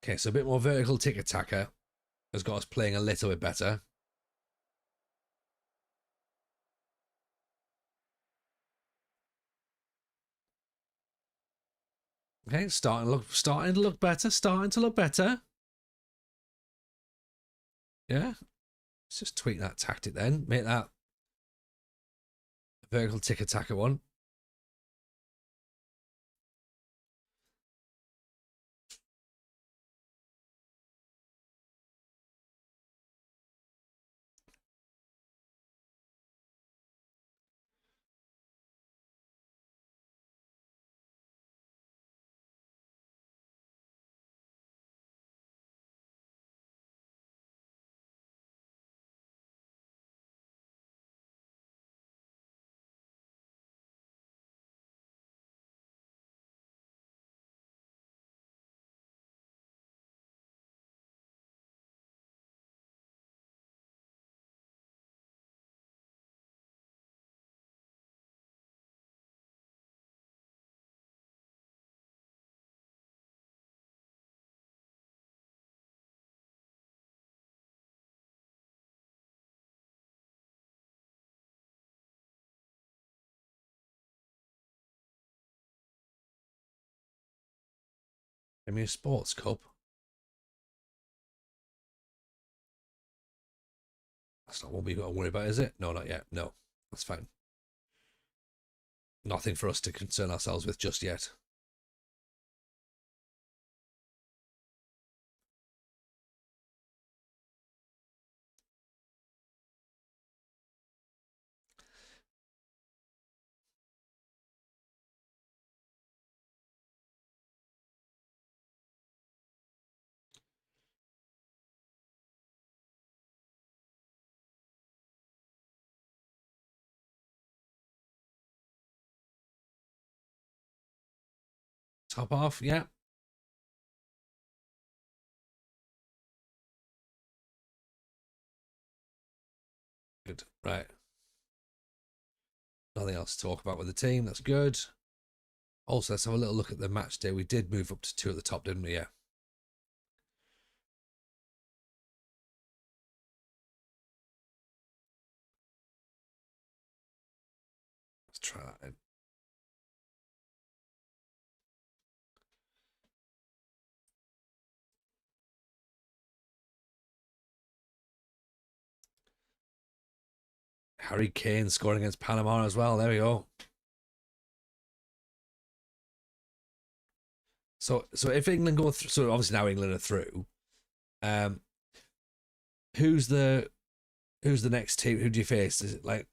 Okay, so a bit more vertical tiki-taka has got us playing a little bit better. Okay, starting to look better. Starting to look better. Yeah. Let's just tweak that tactic then. Make that vertical tiki-taka one. Give me a sports cup. That's not what we've got to worry about, is it? No, not yet. No, that's fine. Nothing for us to concern ourselves with just yet. Top off, yeah. Good, right. Nothing else to talk about with the team. That's good. Also, let's have a little look at the match day. We did move up to 2 at the top, didn't we? Yeah. Let's try that in. Harry Kane scoring against Panama as well. There we go. So if England go through, so obviously now England are through. Who's the next team? Who do you face? Is it like,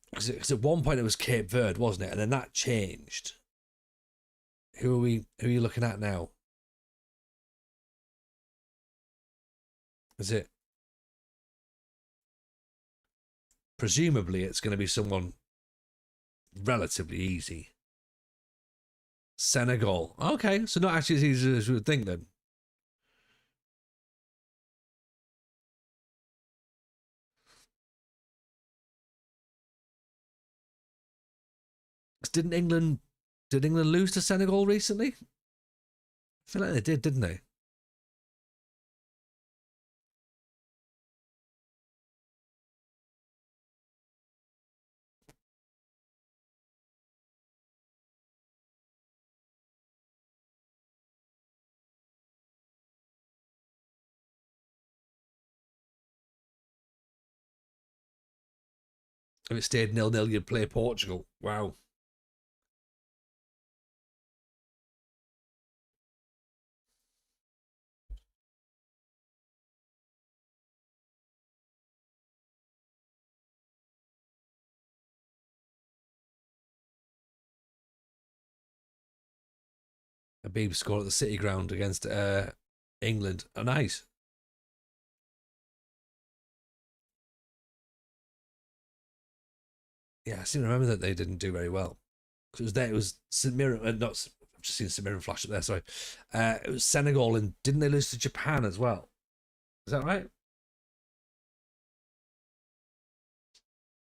because at one point it was Cape Verde, wasn't it? And then that changed. Who are you looking at now? Is it, presumably it's going to be someone relatively easy. Senegal. Okay, so not actually as easy as you would think then. Did England lose to Senegal recently? I feel like they did, didn't they? If it stayed 0-0, you'd play Portugal. Wow. Habib scored at the City Ground against England. Oh, nice. Yeah, I seem to remember that they didn't do very well. Because it was there, it was St Mirren, not, I've just seen St Mirren flash up there, sorry. It was Senegal, and didn't they lose to Japan as well? Is that right?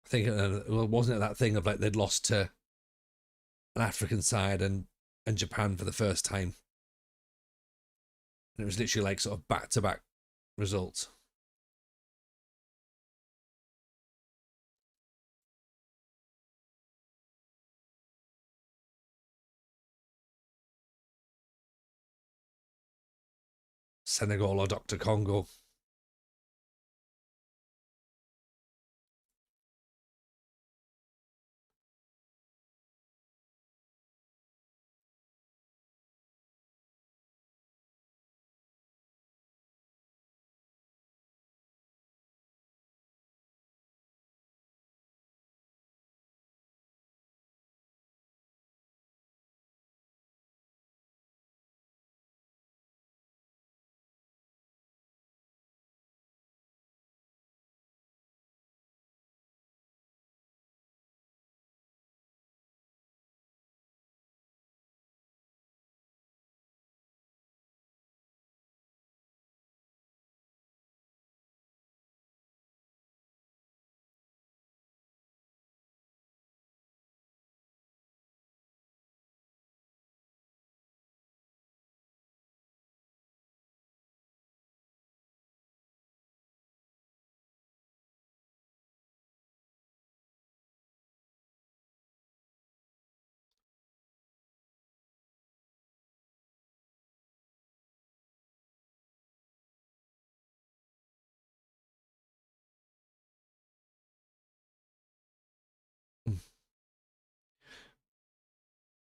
I think, well, wasn't it that thing of like they'd lost to an African side and Japan for the first time? And it was literally like sort of back to back results. Senegal or Dr. Congo.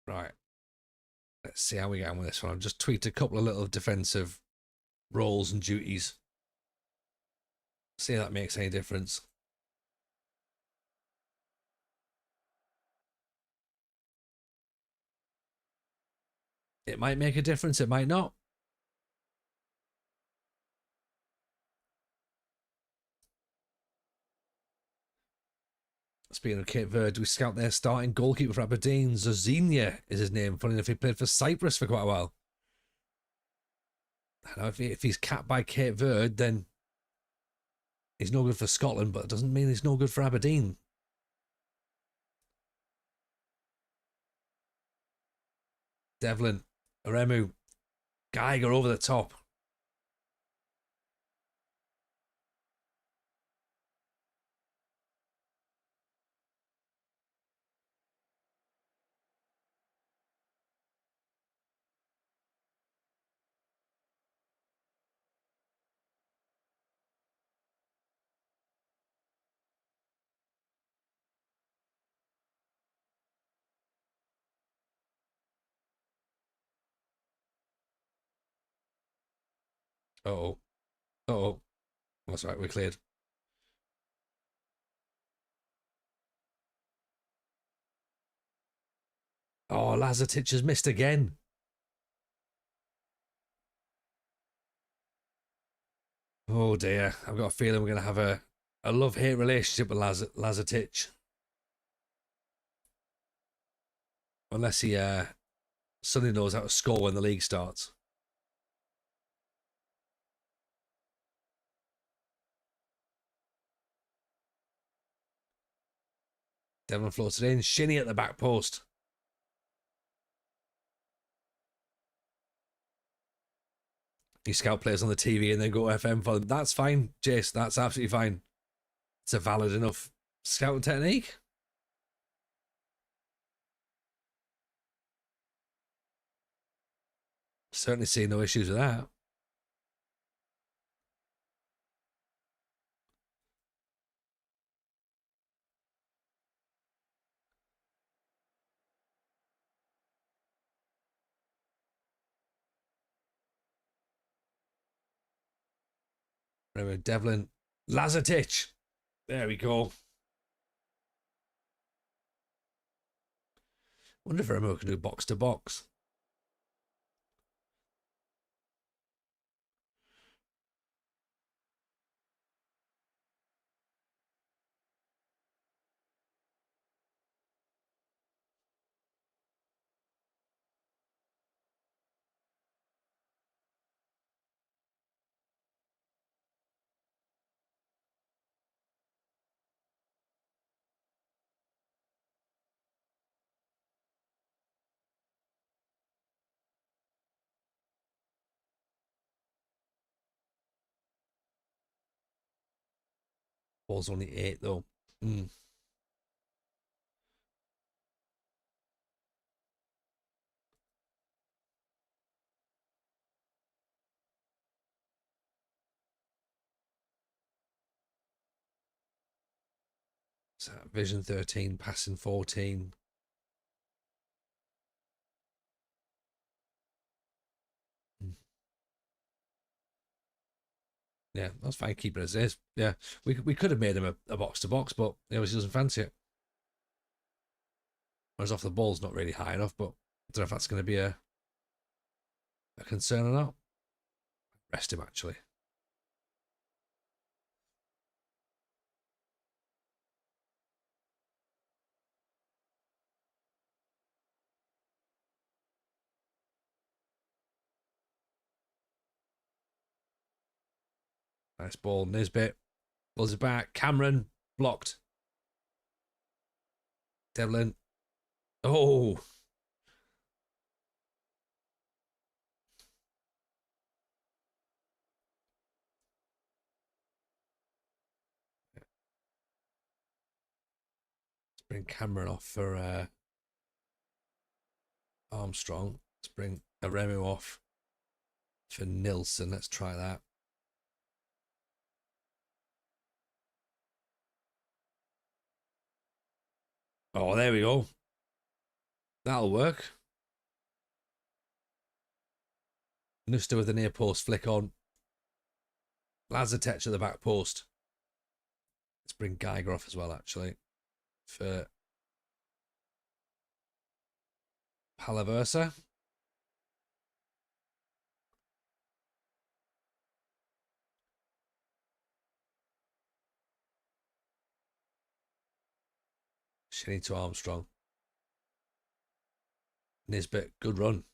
Right. Let's see how we get on with this one. I've just tweaked a couple of little defensive roles and duties. See if that makes any difference. It might make a difference, it might not. Speaking of Cape Verde, we scout their starting goalkeeper for Aberdeen. Zozinia is his name. Funny enough, he played for Cyprus for quite a while. I know if he's capped by Cape Verde, then he's no good for Scotland, but it doesn't mean he's no good for Aberdeen. Devlin, Aremu, Geiger over the top. Uh-oh. Uh-oh. That's right, we're cleared. Oh, Lazatic has missed again. Oh dear. I've got a feeling we're going to have a love-hate relationship with Lazatic. Unless he suddenly knows how to score when the league starts. Devlin floats it in. Shinny at the back post. You scout players on the TV and then go FM for them. That's fine, Jace. That's absolutely fine. It's a valid enough scouting technique. Certainly see no issues with that. Remember, Devlin. Lazatic. There we go. Wonder if Remo can do box to box. Ball's only 8 though. So vision 13, passing 14. Yeah, that's fine. Keep it as is. Yeah, we could have made him a box to box, but he obviously doesn't fancy it. Whereas off the ball's not really high enough, but I don't know if that's going to be a concern or not. Rest him actually. Nice ball, Nisbet. Buzz it back. Cameron blocked. Devlin. Oh. Let's bring Cameron off for Armstrong. Let's bring Aremu off for Nilsson. Let's try that. Oh, there we go. That'll work. Nusta with the near post flick on. Lazetech at the back post. Let's bring Geiger off as well, actually, for Palaversa. Shinny to Armstrong. Nisbet, good run.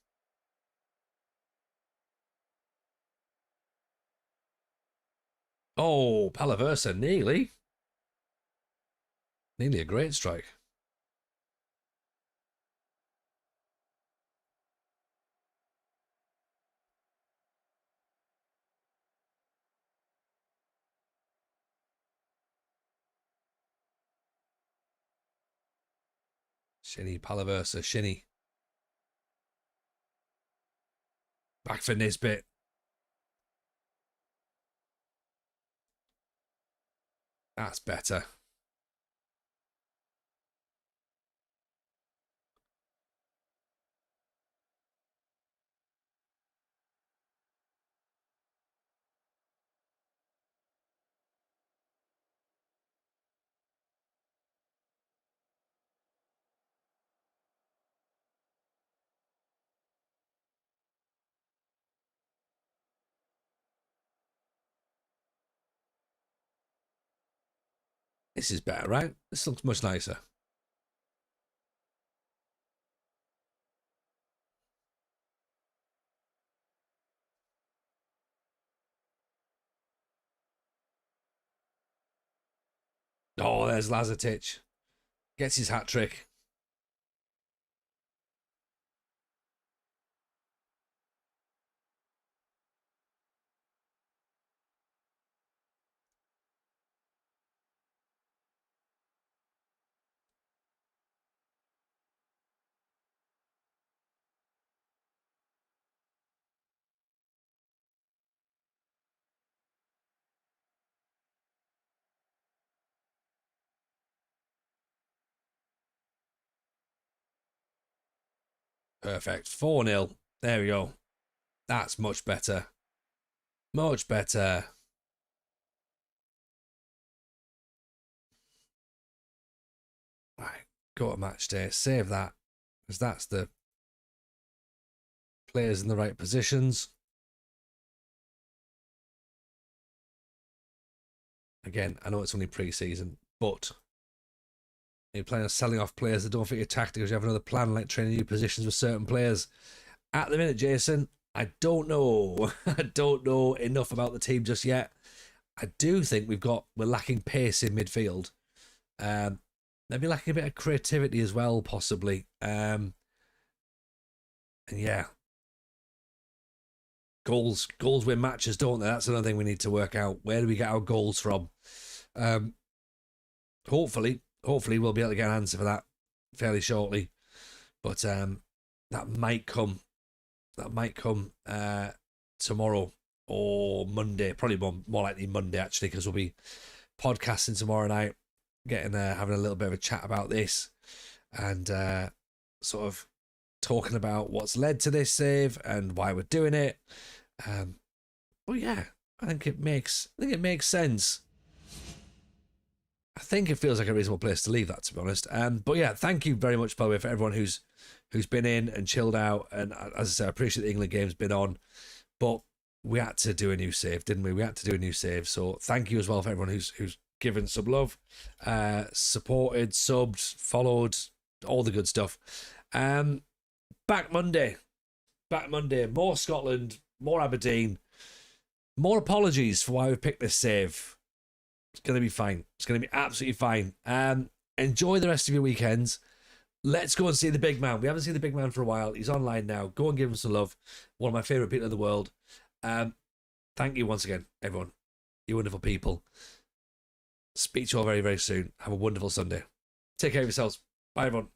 Oh, Palaversa, nearly. Nearly a great strike. Shinny, Palaversa, Shinny. Back for Nisbet. That's better. This is better, right? This looks much nicer. Oh, there's Lazetich. Gets his hat trick. Perfect. 4-0. There we go. That's much better. Much better. Right. Go to match day. Save that. Because that's the players in the right positions. Again, I know it's only pre-season, but you're playing on selling off players that don't fit your tactics. You have another plan like training new positions with certain players. At the minute, Jason, I don't know. I don't know enough about the team just yet. I do think we're lacking pace in midfield. Maybe lacking a bit of creativity as well, possibly. And yeah, goals win matches, don't they? That's another thing we need to work out. Where do we get our goals from? Hopefully we'll be able to get an answer for that fairly shortly. But that might come tomorrow or Monday. Probably more likely Monday, actually, because we'll be podcasting tomorrow night, having a little bit of a chat about this, and sort of talking about what's led to this save and why we're doing it. But yeah, I think it makes sense. I think it feels like a reasonable place to leave that, to be honest. But yeah, thank you very much, by the way, for everyone who's been in and chilled out. And as I said, I appreciate the England game's been on, but we had to do a new save, didn't we? We had to do a new save. So thank you as well for everyone who's given some love, supported, subbed, followed, all the good stuff. Back Monday. More Scotland, more Aberdeen, more apologies for why we picked this save. It's going to be fine. It's going to be absolutely fine. Enjoy the rest of your weekends. Let's go and see the big man. We haven't seen the big man for a while. He's online now. Go and give him some love. One of my favourite people in the world. Thank you once again, everyone. You wonderful people. Speak to you all very, very soon. Have a wonderful Sunday. Take care of yourselves. Bye, everyone.